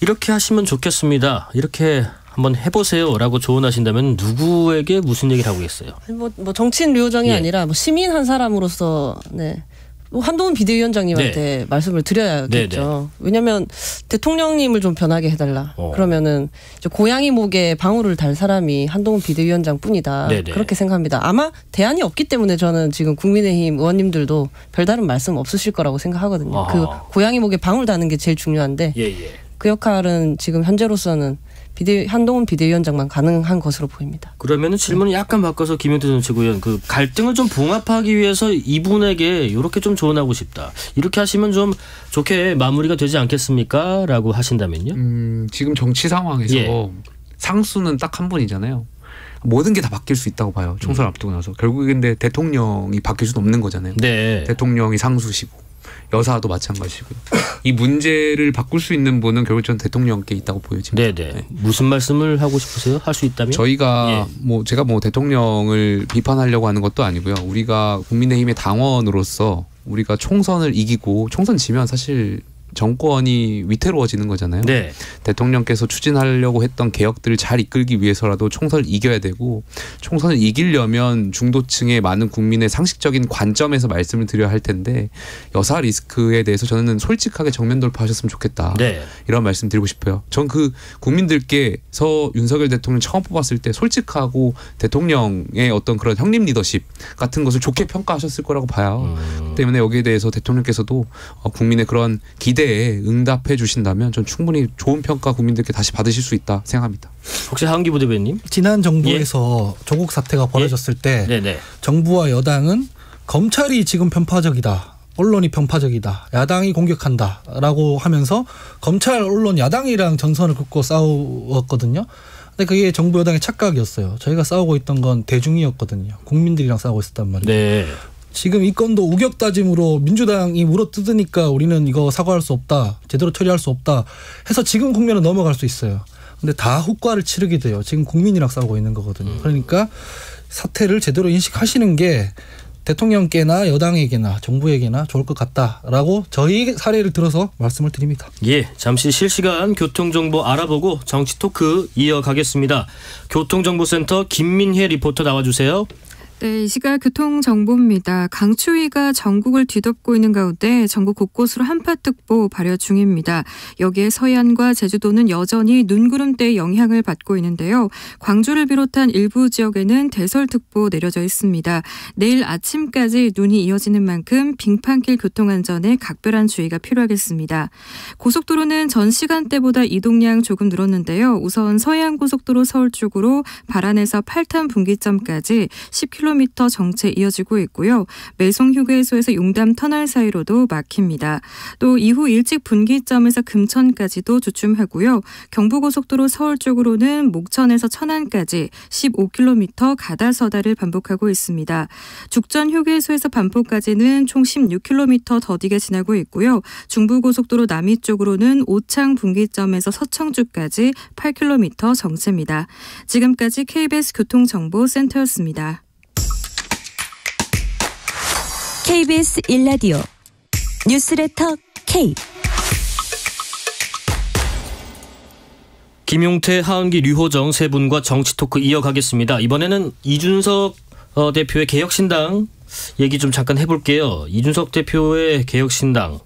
이렇게 하시면 좋겠습니다. 이렇게 한번 해보세요라고 조언하신다면 누구에게 무슨 얘기를 하고 계세요? 뭐 정치인 류호정이 아니라 뭐 시민 한 사람으로서 한동훈 비대위원장님한테 말씀을 드려야겠죠. 네네. 왜냐하면 대통령님을 좀 변하게 해달라. 그러면은 이제 고양이 목에 방울을 달 사람이 한동훈 비대위원장뿐이다. 네네. 그렇게 생각합니다. 아마 대안이 없기 때문에 저는 지금 국민의힘 의원님들도 별다른 말씀 없으실 거라고 생각하거든요. 아하. 그 고양이 목에 방울 다는 게 제일 중요한데 그 역할은 지금 현재로서는 한동훈 비대위원장만 가능한 것으로 보입니다. 그러면 질문을 약간 바꿔서 김영태 전 최고위원 그 갈등을 좀 봉합하기 위해서 이분에게 이렇게 좀 조언하고 싶다. 이렇게 하시면 좀 좋게 마무리가 되지 않겠습니까? 라고 하신다면요? 지금 정치 상황에서 상수는 딱 한 분이잖아요. 모든 게 다 바뀔 수 있다고 봐요. 총선 앞두고 나서. 결국에 근데 대통령이 바뀔 수는 없는 거잖아요. 네. 대통령이 상수시고. 여사도 마찬가지고요. 이 문제를 바꿀 수 있는 분은 결국 전 대통령께 있다고 보여집니다. 네네. 네. 무슨 말씀을 하고 싶으세요? 할 수 있다면? 저희가 제가 대통령을 비판하려고 하는 것도 아니고요. 우리가 국민의힘의 당원으로서 우리가 총선을 이기고 총선 지면 사실 정권이 위태로워지는 거잖아요. 네. 대통령께서 추진하려고 했던 개혁들을 잘 이끌기 위해서라도 총선을 이겨야 되고 총선을 이기려면 중도층의 많은 국민의 상식적인 관점에서 말씀을 드려야 할 텐데 여사 리스크에 대해서 저는 솔직하게 정면 돌파하셨으면 좋겠다. 네. 이런 말씀 드리고 싶어요. 전 그 국민들께서 윤석열 대통령 처음 뽑았을 때 솔직하고 대통령의 어떤 그런 형님 리더십 같은 것을 좋게 평가하셨을 거라고 봐요. 때문에 여기에 대해서 대통령께서도 국민의 그런 기대에 응답해 주신다면 전 충분히 좋은 평가 국민들께 다시 받으실 수 있다 생각합니다. 혹시 하은기 부대변인? 지난 정부에서 조국 사태가 벌어졌을 때 정부와 여당은 검찰이 지금 편파적이다. 언론이 편파적이다. 야당이 공격한다라고 하면서 검찰, 언론, 야당이랑 전선을 긋고 싸웠거든요. 근데 그게 정부 여당의 착각이었어요. 저희가 싸우고 있던 건 대중이었거든요. 국민들이랑 싸우고 있었단 말이에요. 네. 지금 이 건도 우격 다짐으로 민주당이 물어뜯으니까 우리는 이거 사과할 수 없다. 제대로 처리할 수 없다. 해서 지금 국면은 넘어갈 수 있어요. 근데 다 후과를 치르게 돼요. 지금 국민이랑 싸우고 있는 거거든요. 그러니까 사태를 제대로 인식하시는 게 대통령께나 여당에게나 정부에게나 좋을 것 같다라고 저희 사례를 들어서 말씀을 드립니다. 예, 잠시 실시간 교통정보 알아보고 정치 토크 이어가겠습니다. 교통정보센터 김민혜 리포터 나와주세요. 네, 이 시각 교통정보입니다. 강추위가 전국을 뒤덮고 있는 가운데 전국 곳곳으로 한파특보 발효 중입니다. 여기에 서해안과 제주도는 여전히 눈구름대의 영향을 받고 있는데요. 광주를 비롯한 일부 지역에는 대설특보 내려져 있습니다. 내일 아침까지 눈이 이어지는 만큼 빙판길 교통안전에 각별한 주의가 필요하겠습니다. 고속도로는 전 시간대보다 이동량 조금 늘었는데요. 우선 서해안고속도로 서울 쪽으로 발안에서 8탄 분기점까지 10km 정체 이어지고 있고요. 매송휴게소에서 용담 터널 사이로도 막힙니다. 또 이후 일찍 분기점에서 금천까지도 주춤하고요. 경부고속도로 서울 쪽으로는 목천에서 천안까지 15km 가다서다를 반복하고 있습니다. 죽전휴게소에서 반포까지는 총 16km 더디게 지나고 있고요. 중부고속도로 남이 쪽으로는 오창 분기점에서 서청주까지 8km 정체입니다. 지금까지 KBS 교통정보센터였습니다. KBS 1라디오 뉴스레터 K 김용태, 하은기, 류호정 세 분과 정치 토크 이어가겠습니다. 이번에는 이준석 대표의 개혁신당 얘기 좀 잠깐 해볼게요. 이준석 대표의 개혁신당.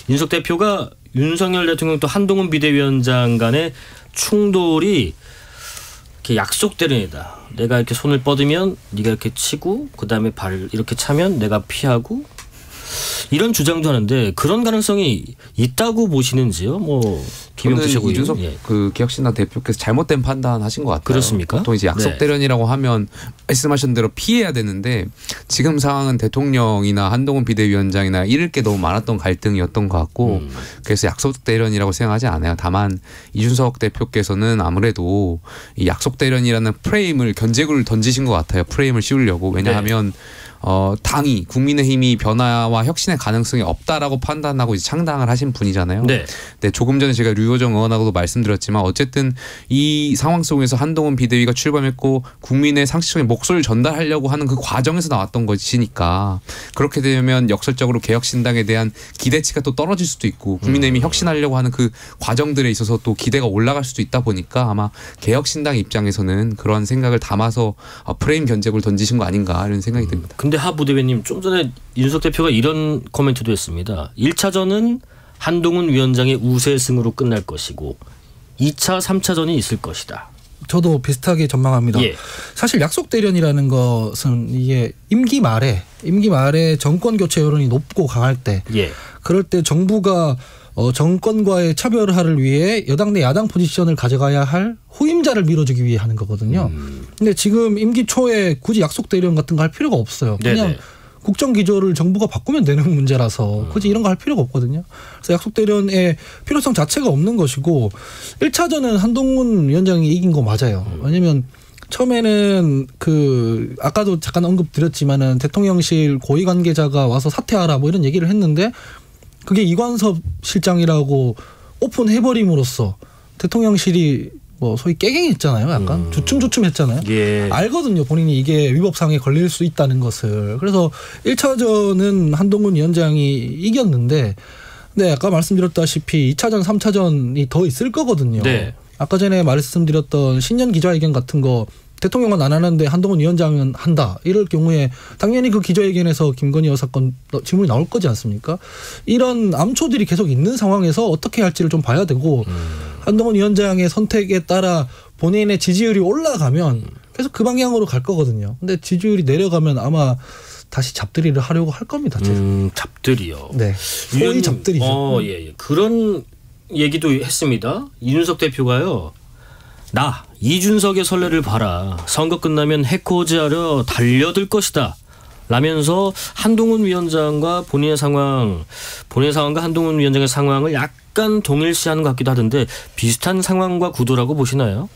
이준석 대표가 윤석열 대통령 또 한동훈 비대위원장 간의 충돌이 이렇게 약속대로이다. 내가 이렇게 손을 뻗으면 네가 이렇게 치고 그다음에 발을 이렇게 차면 내가 피하고 이런 주장도 하는데 그런 가능성이 있다고 보시는지요? 저는 이준석 그 개혁신당 대표께서 잘못된 판단하신 것 같아요. 그렇습니까? 보통 이제 약속 대련이라고 하면 말씀하신 대로 피해야 되는데 지금 상황은 대통령이나 한동훈 비대위원장이나 잃을 게 너무 많았던 갈등이었던 것 같고 그래서 약속 대련이라고 생각하지 않아요. 다만 이준석 대표께서는 아무래도 이 약속 대련이라는 프레임을 견제구를 던지신 것 같아요. 프레임을 씌우려고. 왜냐하면 당이 국민의힘이 변화와 혁신의 가능성이 없다라고 판단하고 이제 창당을 하신 분이잖아요. 네. 조금 전에 제가 류호정 의원하고도 말씀드렸지만 어쨌든 이 상황 속에서 한동훈 비대위가 출범했고 국민의 상식적인 목소리를 전달하려고 하는 그 과정에서 나왔던 것이니까 그렇게 되면 역설적으로 개혁신당에 대한 기대치가 또 떨어질 수도 있고 국민의힘이 혁신하려고 하는 그 과정들에 있어서 또 기대가 올라갈 수도 있다 보니까 아마 개혁신당 입장에서는 그런 생각을 담아서 프레임 견제구를 던지신 거 아닌가 이런 생각이 듭니다. 근데 하 부대변인 좀 전에 이준석 대표가 이런 코멘트도 했습니다. 1차전은 한동훈 위원장의 우세승으로 끝날 것이고 2차, 3차전이 있을 것이다. 저도 비슷하게 전망합니다. 예. 사실 약속 대련이라는 것은 이게 임기 말에 정권 교체 여론이 높고 강할 때 그럴 때 정부가 정권과의 차별화를 위해 여당 내 야당 포지션을 가져가야 할 후임자를 밀어주기 위해 하는 거거든요. 근데 지금 임기 초에 굳이 약속 대련 같은 거 할 필요가 없어요. 그냥 네네. 국정 기조를 정부가 바꾸면 되는 문제라서 굳이 이런 거 할 필요가 없거든요. 그래서 약속 대련의 필요성 자체가 없는 것이고 1차전은 한동훈 위원장이 이긴 거 맞아요. 왜냐하면 처음에는 아까도 잠깐 언급드렸지만은 대통령실 고위 관계자가 와서 사퇴하라 뭐 이런 얘기를 했는데 그게 이관섭 실장이라고 오픈해버림으로써 대통령실이 소위 깨갱했잖아요. 약간 주춤주춤했잖아요. 예. 알거든요. 본인이 이게 위법상에 걸릴 수 있다는 것을. 그래서 1차전은 한동훈 위원장이 이겼는데 네, 아까 말씀드렸다시피 2차전, 3차전이 더 있을 거거든요. 네. 아까 전에 말씀드렸던 신년 기자회견 같은 거 대통령은 안 하는데 한동훈 위원장은 한다. 이럴 경우에 당연히 그 기자회견에서 김건희 여사 건 질문이 나올 거지 않습니까? 이런 암초들이 계속 있는 상황에서 어떻게 할지를 좀 봐야 되고 한동훈 위원장의 선택에 따라 본인의 지지율이 올라가면 계속 그 방향으로 갈 거거든요. 근데 지지율이 내려가면 아마 다시 잡들이를 하려고 할 겁니다. 잡들이요. 네. 소위 잡들이죠. 예. 그런 얘기도 했습니다. 이준석 대표가요. 이준석의 선례를 봐라. 선거 끝나면 해코지하려 달려들 것이다. 라면서 한동훈 위원장과 본인의 상황과 한동훈 위원장의 상황을 약간 동일시하는 것 같기도 하던데 비슷한 상황과 구도라고 보시나요?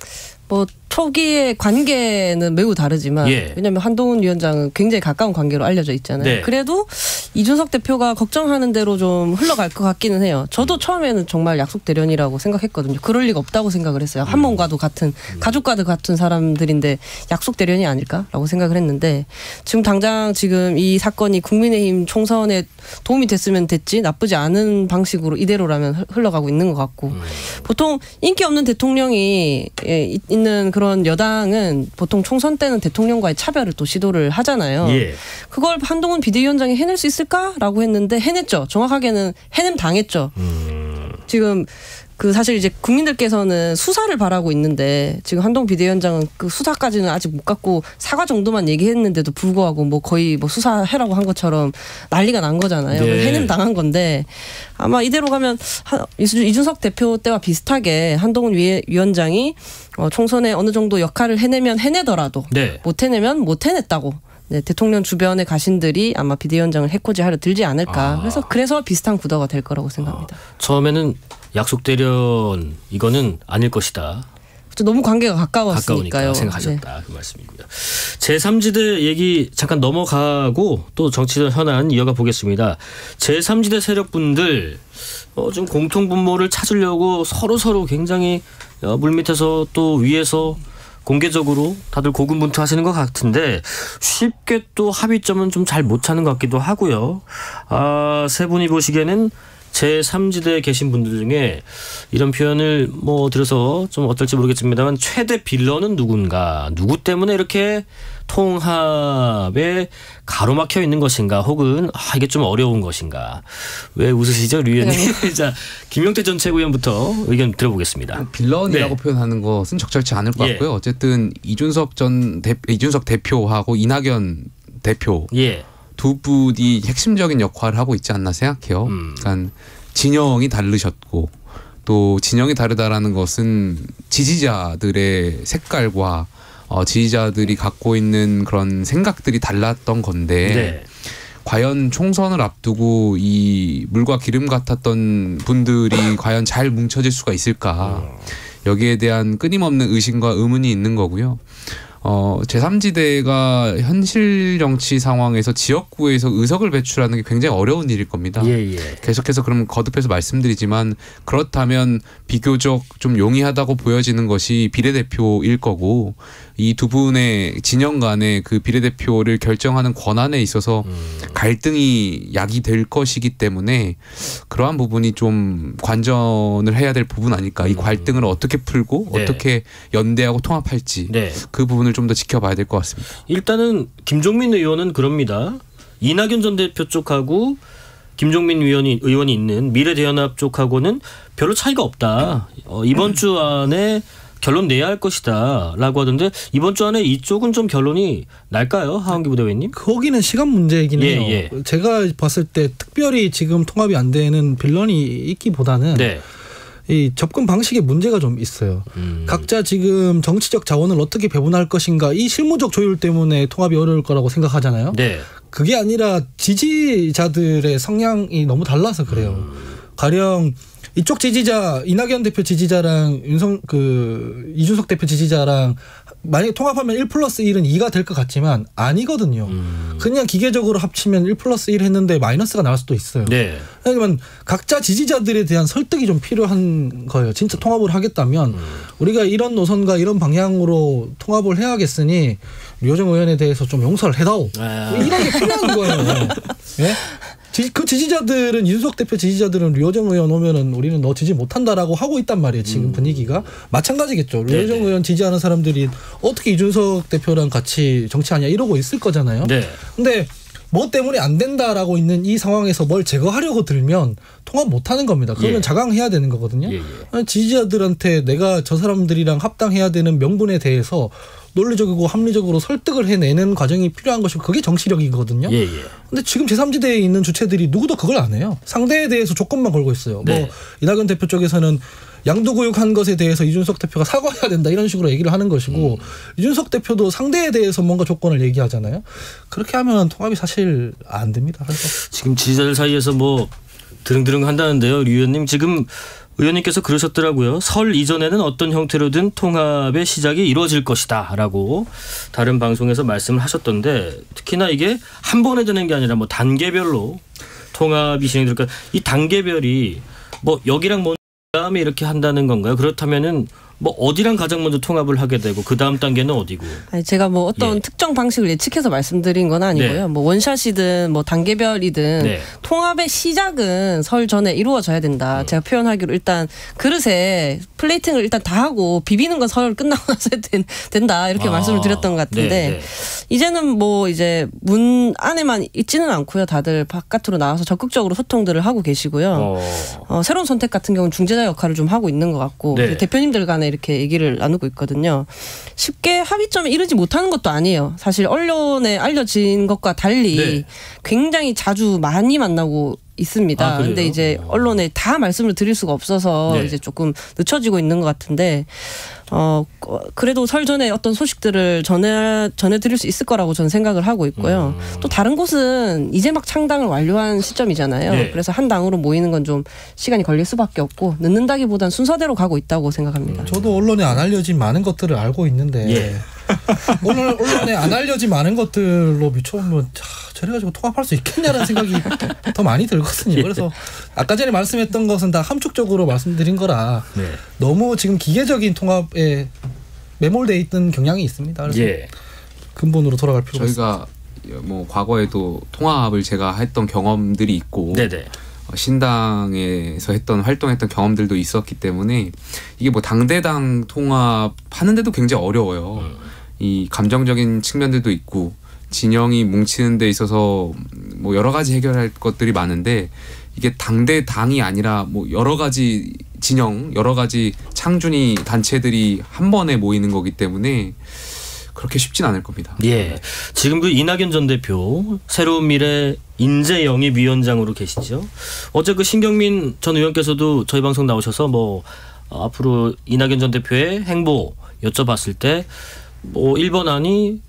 초기의 관계는 매우 다르지만 예. 왜냐하면 한동훈 위원장은 굉장히 가까운 관계로 알려져 있잖아요. 네. 그래도 이준석 대표가 걱정하는 대로 좀 흘러갈 것 같기는 해요. 저도 처음에는 정말 약속 대련이라고 생각했거든요. 그럴 리가 없다고 생각을 했어요. 한 몸과도 같은 가족과도 같은 사람들인데 약속 대련이 아닐까라고 생각을 했는데 지금 당장 지금 이 사건이 국민의힘 총선에 도움이 됐으면 됐지 나쁘지 않은 방식으로 이대로라면 흘러가고 있는 것 같고 보통 인기 없는 대통령이 있는 그런 여당은 보통 총선 때는 대통령과의 차별을 또 시도를 하잖아요. 예. 그걸 한동훈 비대위원장이 해낼 수 있을까라고 했는데 해냈죠. 정확하게는 해냄 당했죠. 지금 그 사실 이제 국민들께서는 수사를 바라고 있는데 지금 한동훈 비대위원장은 그 수사까지는 아직 못 갔고 사과 정도만 얘기했는데도 불구하고 뭐 거의 뭐 수사해라고 한 것처럼 난리가 난 거잖아요. 네. 해냄 당한 건데 아마 이대로 가면 이준석 대표 때와 비슷하게 한동훈 위원장이 총선에 어느 정도 역할을 해내면 해내더라도 네. 못 해내면 못 해냈다고. 네, 대통령 주변의 가신들이 아마 비대위원장을 해코지하려 들지 않을까. 그래서 비슷한 구도가 될 거라고 생각합니다. 처음에는 약속 대련 이거는 아닐 것이다. 너무 관계가 가까웠으니까요. 생각하셨다. 네. 그 말씀이고요. 제3지대 얘기 잠깐 넘어가고 또 정치적 현안 이어가 보겠습니다. 제3지대 세력분들 좀 공통분모를 찾으려고 서로 굉장히 물밑에서 또 위에서 공개적으로 다들 고군분투하시는 것 같은데 쉽게 또 합의점은 좀 잘 못 찾는 것 같기도 하고요. 세 분이 보시기에는 제3지대에 계신 분들 중에 이런 표현을 뭐 들어서 좀 어떨지 모르겠습니다만 최대 빌런은 누군가, 누구 때문에 이렇게 통합에 가로막혀 있는 것인가, 혹은 이게 좀 어려운 것인가. 왜 웃으시죠, 류 의원님? 자, 김용태 전 최고위원부터 의견 들어보겠습니다. 빌런이라고 네. 표현하는 것은 적절치 않을 것 같고요. 어쨌든 이준석 대표하고 이낙연 대표 두 분이 핵심적인 역할을 하고 있지 않나 생각해요. 그러니까 진영이 다르셨고 또 진영이 다르다라는 것은 지지자들의 색깔과 지지자들이 갖고 있는 그런 생각들이 달랐던 건데 네. 과연 총선을 앞두고 이 물과 기름 같았던 분들이 과연 잘 뭉쳐질 수가 있을까. 여기에 대한 끊임없는 의심과 의문이 있는 거고요. 제3지대가 현실 정치 상황에서 지역구에서 의석을 배출하는 게 굉장히 어려운 일일 겁니다. 계속해서 그럼 거듭해서 말씀드리지만 그렇다면 비교적 좀 용이하다고 보여지는 것이 비례대표일 거고 이 두 분의 진영 간의 그 비례대표를 결정하는 권한에 있어서 갈등이 야기될 것이기 때문에 그러한 부분이 좀 관전을 해야 될 부분 아닐까. 이 갈등을 어떻게 풀고 어떻게 연대하고 통합할지 그 부분을 좀 더 지켜봐야 될 것 같습니다. 일단은 김종민 의원은 그럽니다. 이낙연 전 대표 쪽하고 김종민 의원이 있는 미래대연합 쪽하고는 별로 차이가 없다. 이번 주 안에 결론 내야 할 것이다 라고 하던데 이번 주 안에 이쪽은 좀 결론이 날까요? 하은기 부대변인님? 거기는 시간 문제이긴 해요. 제가 봤을 때 특별히 지금 통합이 안 되는 빌런이 있기보다는 이 접근 방식에 문제가 좀 있어요. 각자 지금 정치적 자원을 어떻게 배분할 것인가 이 실무적 조율 때문에 통합이 어려울 거라고 생각하잖아요. 그게 아니라 지지자들의 성향이 너무 달라서 그래요. 가령 이쪽 지지자 이낙연 대표 지지자랑 이준석 대표 지지자랑 만약에 통합하면 1+1은 2가 될 것 같지만 아니거든요. 그냥 기계적으로 합치면 1+1 했는데 마이너스가 나올 수도 있어요. 그러면 각자 지지자들에 대한 설득이 좀 필요한 거예요. 진짜 통합을 하겠다면 우리가 이런 노선과 이런 방향으로 통합을 해야겠으니 류호정 의원에 대해서 좀 용서를 해다오. 이런 게 필요한 거예요. 네? 그 지지자들은 이준석 대표 지지자들은 류호정 의원 오면은 우리는 너 지지 못한다라고 하고 있단 말이에요. 지금 분위기가 마찬가지겠죠. 류호정 의원 지지하는 사람들이 어떻게 이준석 대표랑 같이 정치하냐 이러고 있을 거잖아요. 근데 뭐 때문에 안 된다라고 있는 이 상황에서 뭘 제거하려고 들면 통합 못하는 겁니다. 그러면 자강해야 되는 거거든요. 지지자들한테 내가 저 사람들이랑 합당해야 되는 명분에 대해서 논리적이고 합리적으로 설득을 해내는 과정이 필요한 것이고 그게 정치력이거든요. 근데 지금 제3지대에 있는 주체들이 누구도 그걸 안 해요. 상대에 대해서 조건만 걸고 있어요. 뭐 이낙연 대표 쪽에서는 양도구육한 것에 대해서 이준석 대표가 사과해야 된다 이런 식으로 얘기를 하는 것이고 이준석 대표도 상대에 대해서 뭔가 조건을 얘기하잖아요. 그렇게 하면 통합이 사실 안 됩니다. 그래서 지금 지지자들 사이에서 뭐 드릉드릉 한다는데요. 류 의원님 지금 의원님께서 그러셨더라고요. 설 이전에는 어떤 형태로든 통합의 시작이 이루어질 것이다 라고 다른 방송에서 말씀을 하셨던데 특히나 이게 한 번에 되는 게 아니라 뭐 단계별로 통합이 진행될까 이 단계별이 뭐 여기랑 뭐 다음에 이렇게 한다는 건가요? 그렇다면은 뭐 어디랑 가장 먼저 통합을 하게 되고 그 다음 단계는 어디고? 아니 제가 뭐 어떤 특정 방식을 예측해서 말씀드린 건 아니고요. 뭐 원샷이든 뭐 단계별이든 통합의 시작은 설 전에 이루어져야 된다. 제가 표현하기로 일단 그릇에 플레이팅을 일단 다 하고 비비는 건 설 끝나고 나서 된다 이렇게 말씀을 드렸던 것 같은데 이제는 뭐 이제 문 안에만 있지는 않고요. 다들 바깥으로 나와서 적극적으로 소통들을 하고 계시고요. 새로운 선택 같은 경우는 중재자 역할을 좀 하고 있는 것 같고 대표님들 간에 이렇게 얘기를 나누고 있거든요. 쉽게 합의점에 이르지 못하는 것도 아니에요. 사실 언론에 알려진 것과 달리 굉장히 자주 많이 만나고 있습니다. 그런데 이제 언론에 다 말씀을 드릴 수가 없어서 이제 조금 늦춰지고 있는 것 같은데 그래도 설 전에 어떤 소식들을 전해드릴 수 있을 거라고 저는 생각을 하고 있고요. 또 다른 곳은 이제 막 창당을 완료한 시점이잖아요. 그래서 한 당으로 모이는 건 좀 시간이 걸릴 수밖에 없고 늦는다기보단 순서대로 가고 있다고 생각합니다. 저도 언론에 안 알려진 많은 것들을 알고 있는데 언론에 안 알려진 많은 것들로 미쳐보면 저래가지고 통합할 수 있겠냐라는 생각이 더 많이 들거든요. 그래서 아까 전에 말씀했던 것은 다 함축적으로 말씀드린 거라 너무 지금 기계적인 통합에 매몰되어 있는 경향이 있습니다. 그래서 근본으로 돌아갈 필요가 있습니다. 저희가 뭐 과거에도 통합을 제가 했던 경험들이 있고 신당에서 활동했던 경험들도 있었기 때문에 이게 뭐 당대당 통합하는데도 굉장히 어려워요. 이 감정적인 측면들도 있고 진영이 뭉치는 데 있어서 뭐 여러 가지 해결할 것들이 많은데 이게 당대당이 아니라 뭐 여러 가지 진영, 여러 가지 창준이 단체들이 한 번에 모이는 거기 때문에 그렇게 쉽진 않을 겁니다. 지금 그 이낙연 전 대표 새로운 미래 인재영입위원장으로 계시죠. 어제 그 신경민 전 의원께서도 저희 방송 나오셔서 뭐 앞으로 이낙연 전 대표의 행보 여쭤봤을 때 뭐 1번안이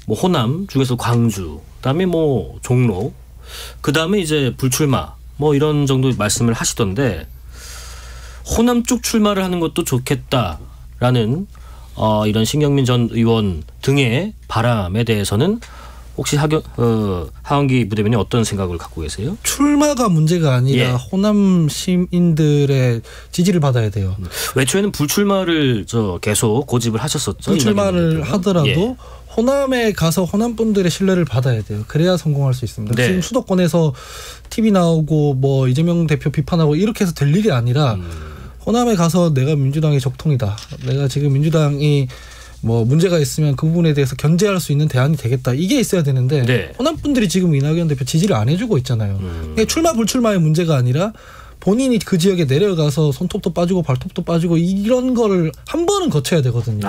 뭐 호남 중에서 광주, 그다음에 뭐 종로, 그다음에 이제 불출마 뭐 이런 정도 말씀을 하시던데 호남 쪽 출마를 하는 것도 좋겠다라는 이런 신경민 전 의원 등의 바람에 대해서는 혹시 하원기 부대변인 어떤 생각을 갖고 계세요? 출마가 문제가 아니라 호남 시민들의 지지를 받아야 돼요. 외초에는 불출마를 계속 고집을 하셨었죠. 불출마를 하더라도 호남에 가서 호남 분들의 신뢰를 받아야 돼요. 그래야 성공할 수 있습니다. 지금 수도권에서 TV 나오고 뭐 이재명 대표 비판하고 이렇게 해서 될 일이 아니라 호남에 가서 내가 민주당의 적통이다. 내가 지금 민주당이 뭐 문제가 있으면 그 부분에 대해서 견제할 수 있는 대안이 되겠다. 이게 있어야 되는데 호남 분들이 지금 이낙연 대표 지지를 안 해주고 있잖아요. 출마 불출마의 문제가 아니라 본인이 그 지역에 내려가서 손톱도 빠지고 발톱도 빠지고 이런 거를 한 번은 거쳐야 되거든요.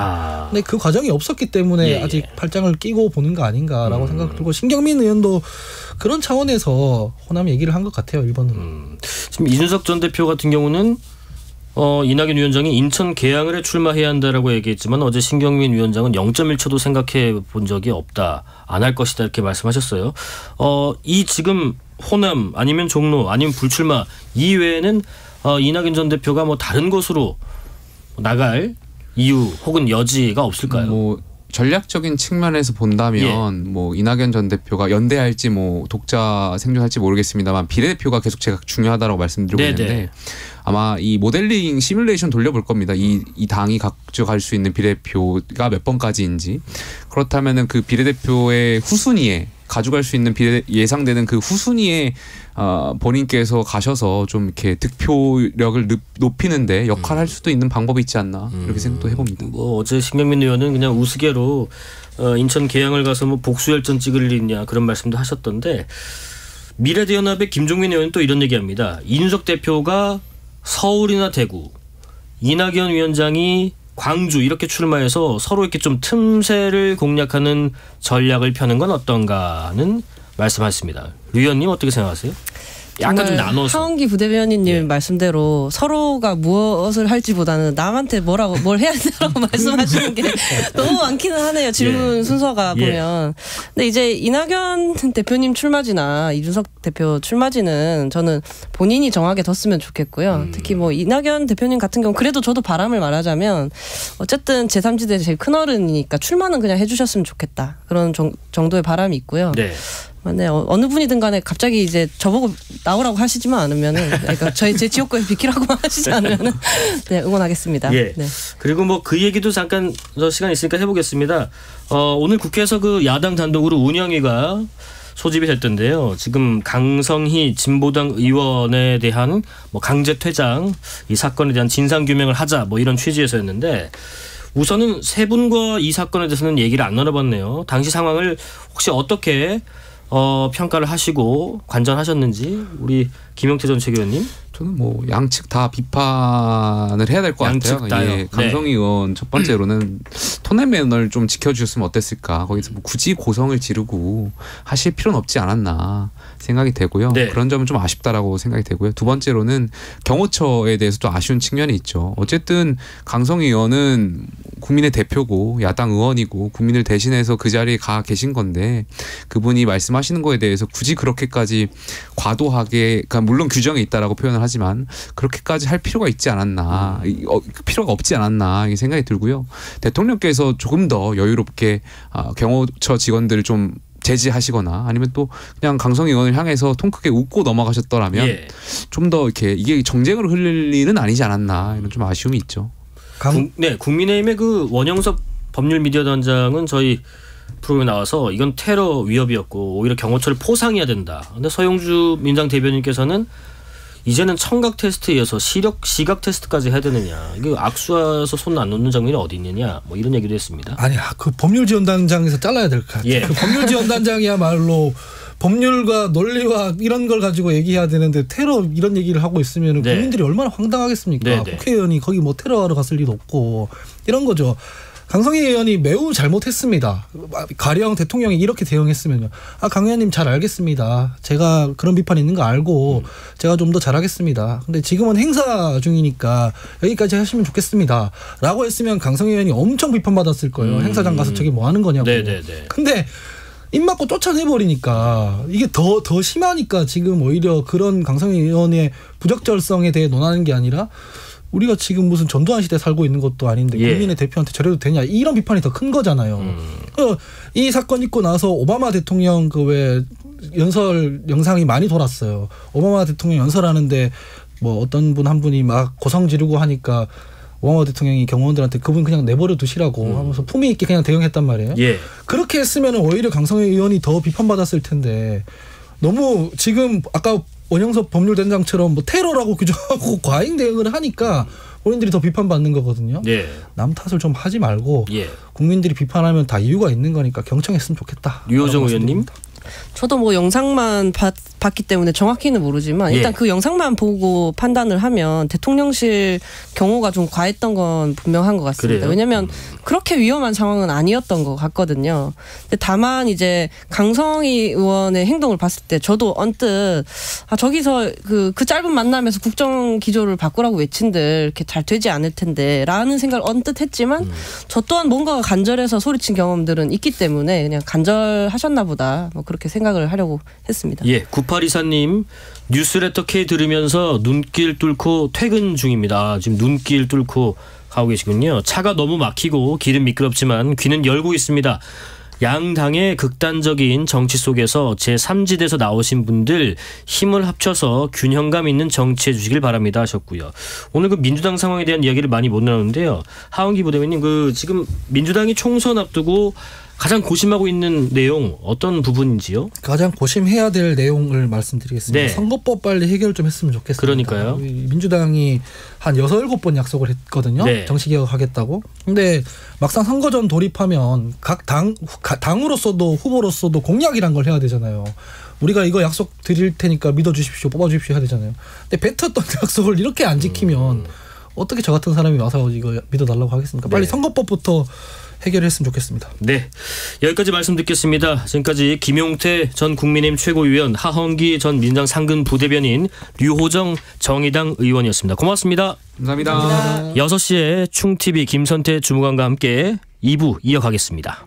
근데 그 과정이 없었기 때문에 아직 팔짱을 끼고 보는 거 아닌가라고 생각 들고 신경민 의원도 그런 차원에서 호남 얘기를 한 것 같아요. 1번으로. 지금 이준석 전 대표 같은 경우는 이낙연 위원장이 인천 계양을에 출마해야 한다라고 얘기했지만 어제 신경민 위원장은 0.1초도 생각해 본 적이 없다. 안 할 것이다 이렇게 말씀하셨어요. 이 지금 호남 아니면 종로 아니면 불출마 이외에는 이낙연 전 대표가 뭐 다른 곳으로 나갈 이유 혹은 여지가 없을까요? 뭐 전략적인 측면에서 본다면 뭐 이낙연 전 대표가 연대할지 뭐 독자 생존할지 모르겠습니다만 비례대표가 계속 제가 중요하다고 말씀드리고 있는데 아마 이 모델링 시뮬레이션 돌려볼 겁니다. 이 당이 가져갈 수 있는 비례대표가 몇 번까지인지. 그렇다면은 그 비례대표의 후순위에 가져갈 수 있는 예상되는 그 후순위에 본인께서 가셔서 좀 이렇게 득표력을 높이는데 역할할 수도 있는 방법이 있지 않나 이렇게 생각도 해봅니다. 뭐 어제 신경민 의원은 그냥 우스개로 인천 계양을 가서 뭐 복수열전 찍을 일 있냐 그런 말씀도 하셨던데 미래대연합의 김종민 의원은 또 이런 얘기합니다. 이준석 대표가 서울이나 대구, 이낙연 위원장이 광주 이렇게 출마해서 서로 이렇게 좀 틈새를 공략하는 전략을 펴는 건 어떤가는 말씀하셨습니다. 류 의원님 어떻게 생각하세요? 약간 좀 나눠서. 하원기 부대변인님 말씀대로 서로가 무엇을 할지보다는 남한테 뭘 해야 되라고 말씀하시는 게 너무 많기는 하네요. 질문 순서가 보면. 근데 이제 이낙연 대표님 출마지나 이준석 대표 출마지는 저는 본인이 정하게 뒀으면 좋겠고요. 특히 뭐 이낙연 대표님 같은 경우 그래도 저도 바람을 말하자면 어쨌든 제3지대 제일 큰 어른이니까 출마는 그냥 해주셨으면 좋겠다. 그런 정도의 바람이 있고요. 네. 어느 분이든 간에 갑자기 이제 저보고 나오라고 하시지만 않으면은, 그러니까 제 지역구에 비키라고 하시지 않으면은, 네, 응원하겠습니다. 예. 네. 그리고 뭐 그 얘기도 잠깐 시간 있으니까 해보겠습니다. 오늘 국회에서 그 야당 단독으로 운영위가 소집이 됐던데요. 지금 강성희 진보당 의원에 대한 뭐 강제 퇴장, 이 사건에 대한 진상 규명을 하자 뭐 이런 취지에서였는데, 우선은 세 분과 이 사건에 대해서는 얘기를 안 나눠봤네요. 당시 상황을 혹시 어떻게 평가를 하시고 관전하셨는지 우리 김용태 전 최고위원님. 저는 뭐 양측 다 비판을 해야 될 것 같아요. 예, 강성희 의원 첫 번째로는 톤앤 매너를 좀 지켜주셨으면 어땠을까. 거기서 뭐 굳이 고성을 지르고 하실 필요는 없지 않았나 생각이 되고요. 네. 그런 점은 좀 아쉽다라고 생각이 되고요. 두 번째로는 경호처에 대해서 또 아쉬운 측면이 있죠. 어쨌든 강성희 의원은 국민의 대표고 야당 의원이고 국민을 대신해서 그 자리에 가 계신 건데 그분이 말씀하시는 거에 대해서 굳이 그렇게까지 과도하게, 그러니까 물론 규정이 있다라고 표현을 하지만 그렇게까지 할 필요가 있지 않았나, 필요가 없지 않았나 이 생각이 들고요. 대통령께서 조금 더 여유롭게 경호처 직원들을 좀 제지하시거나 아니면 또 그냥 강성희 의원을 향해서 통 크게 웃고 넘어가셨더라면 좀 더 이렇게 이게 정쟁으로 흘릴 일은 아니지 않았나 이런 좀 아쉬움이 있죠. 국민의힘의 그 원영석 법률미디어단장은 저희 프로그램에 나와서 이건 테러 위협이었고 오히려 경호처를 포상해야 된다. 근데 서용주 민주당 대변인께서는 이제는 청각 테스트에 이어서 시각 테스트까지 해야 되느냐. 이게 악수해서 손 안 놓는 장면이 어디 있느냐. 뭐 이런 얘기도 했습니다. 아니야. 그 법률지원단장에서 잘라야 될 것 같아요. 예. 그 법률지원단장이야말로 법률과 논리와 이런 걸 가지고 얘기해야 되는데 테러 이런 얘기를 하고 있으면 국민들이 얼마나 황당하겠습니까. 국회의원이 거기 뭐 테러하러 갔을 리도 없고 이런 거죠. 강성희 의원이 매우 잘못했습니다. 가령 대통령이 이렇게 대응했으면요. 강 의원님 잘 알겠습니다. 제가 그런 비판이 있는 거 알고 제가 좀 더 잘하겠습니다. 근데 지금은 행사 중이니까 여기까지 하시면 좋겠습니다. 라고 했으면 강성희 의원이 엄청 비판받았을 거예요. 행사장 가서 저게 뭐 하는 거냐고. 근데 입 막고 쫓아내버리니까 이게 더 심하니까 지금 오히려 그런 강성희 의원의 부적절성에 대해 논하는 게 아니라 우리가 지금 무슨 전두환 시대 살고 있는 것도 아닌데 국민의 대표한테 저래도 되냐 이런 비판이 더 큰 거잖아요. 이 사건 있고 나서 오바마 대통령 그 왜 연설 영상이 많이 돌았어요. 오바마 대통령 연설하는데 뭐 어떤 분 한 분이 막 고성 지르고 하니까 오바마 대통령이 경호원들한테 그분 그냥 내버려 두시라고 하면서 품위 있게 그냥 대응했단 말이에요. 그렇게 했으면 오히려 강성희 의원이 더 비판받았을 텐데 너무 지금 아까 원영석 법률단장처럼 뭐 테러라고 규정하고 과잉 대응을 하니까 본인들이 더 비판받는 거거든요. 남 탓을 좀 하지 말고 국민들이 비판하면 다 이유가 있는 거니까 경청했으면 좋겠다. 류호정 의원님. 저도 뭐 영상만 봤기 때문에 정확히는 모르지만 일단 그 영상만 보고 판단을 하면 대통령실 경호가 좀 과했던 건 분명한 것 같습니다. 그래요? 왜냐하면 그렇게 위험한 상황은 아니었던 것 같거든요. 근데 다만 이제 강성희 의원의 행동을 봤을 때 저도 언뜻 저기서 그 짧은 만남에서 국정 기조를 바꾸라고 외친들 이렇게 잘 되지 않을 텐데 라는 생각을 언뜻 했지만 저 또한 뭔가가 간절해서 소리친 경험들은 있기 때문에 그냥 간절하셨나 보다 뭐 그렇게 생각을 하려고 했습니다. 9824님 뉴스레터 K 들으면서 눈길 뚫고 퇴근 중입니다. 지금 눈길 뚫고 가고 계시군요. 차가 너무 막히고 길은 미끄럽지만 귀는 열고 있습니다. 양당의 극단적인 정치 속에서 제3지대에서 나오신 분들 힘을 합쳐서 균형감 있는 정치해 주시길 바랍니다 하셨고요. 오늘 그 민주당 상황에 대한 이야기를 많이 못 나누는데요. 하원기 부대변인 그 지금 민주당이 총선 앞두고 가장 고심하고 있는 내용 어떤 부분인지요? 가장 고심해야 될 내용을 말씀드리겠습니다. 선거법 빨리 해결 좀 했으면 좋겠습니다. 그러니까요. 민주당이 한 6, 7번 약속을 했거든요. 정치개혁하겠다고. 근데 막상 선거전 돌입하면 각 당으로서도 후보로서도 공약이란 걸 해야 되잖아요. 우리가 이거 약속 드릴 테니까 믿어주십시오. 뽑아주십시오 해야 되잖아요. 근데 뱉었던 약속을 이렇게 안 지키면 어떻게 저 같은 사람이 와서 이거 믿어달라고 하겠습니까? 빨리 선거법부터 해결했으면 좋겠습니다. 네, 여기까지 말씀 듣겠습니다. 지금까지 김용태 전 국민의힘 최고위원, 하헌기 전 민주당 상근 부대변인, 류호정 정의당 의원이었습니다. 고맙습니다. 감사합니다. 6시에 충TV 김선태 주무관과 함께 2부 이어가겠습니다.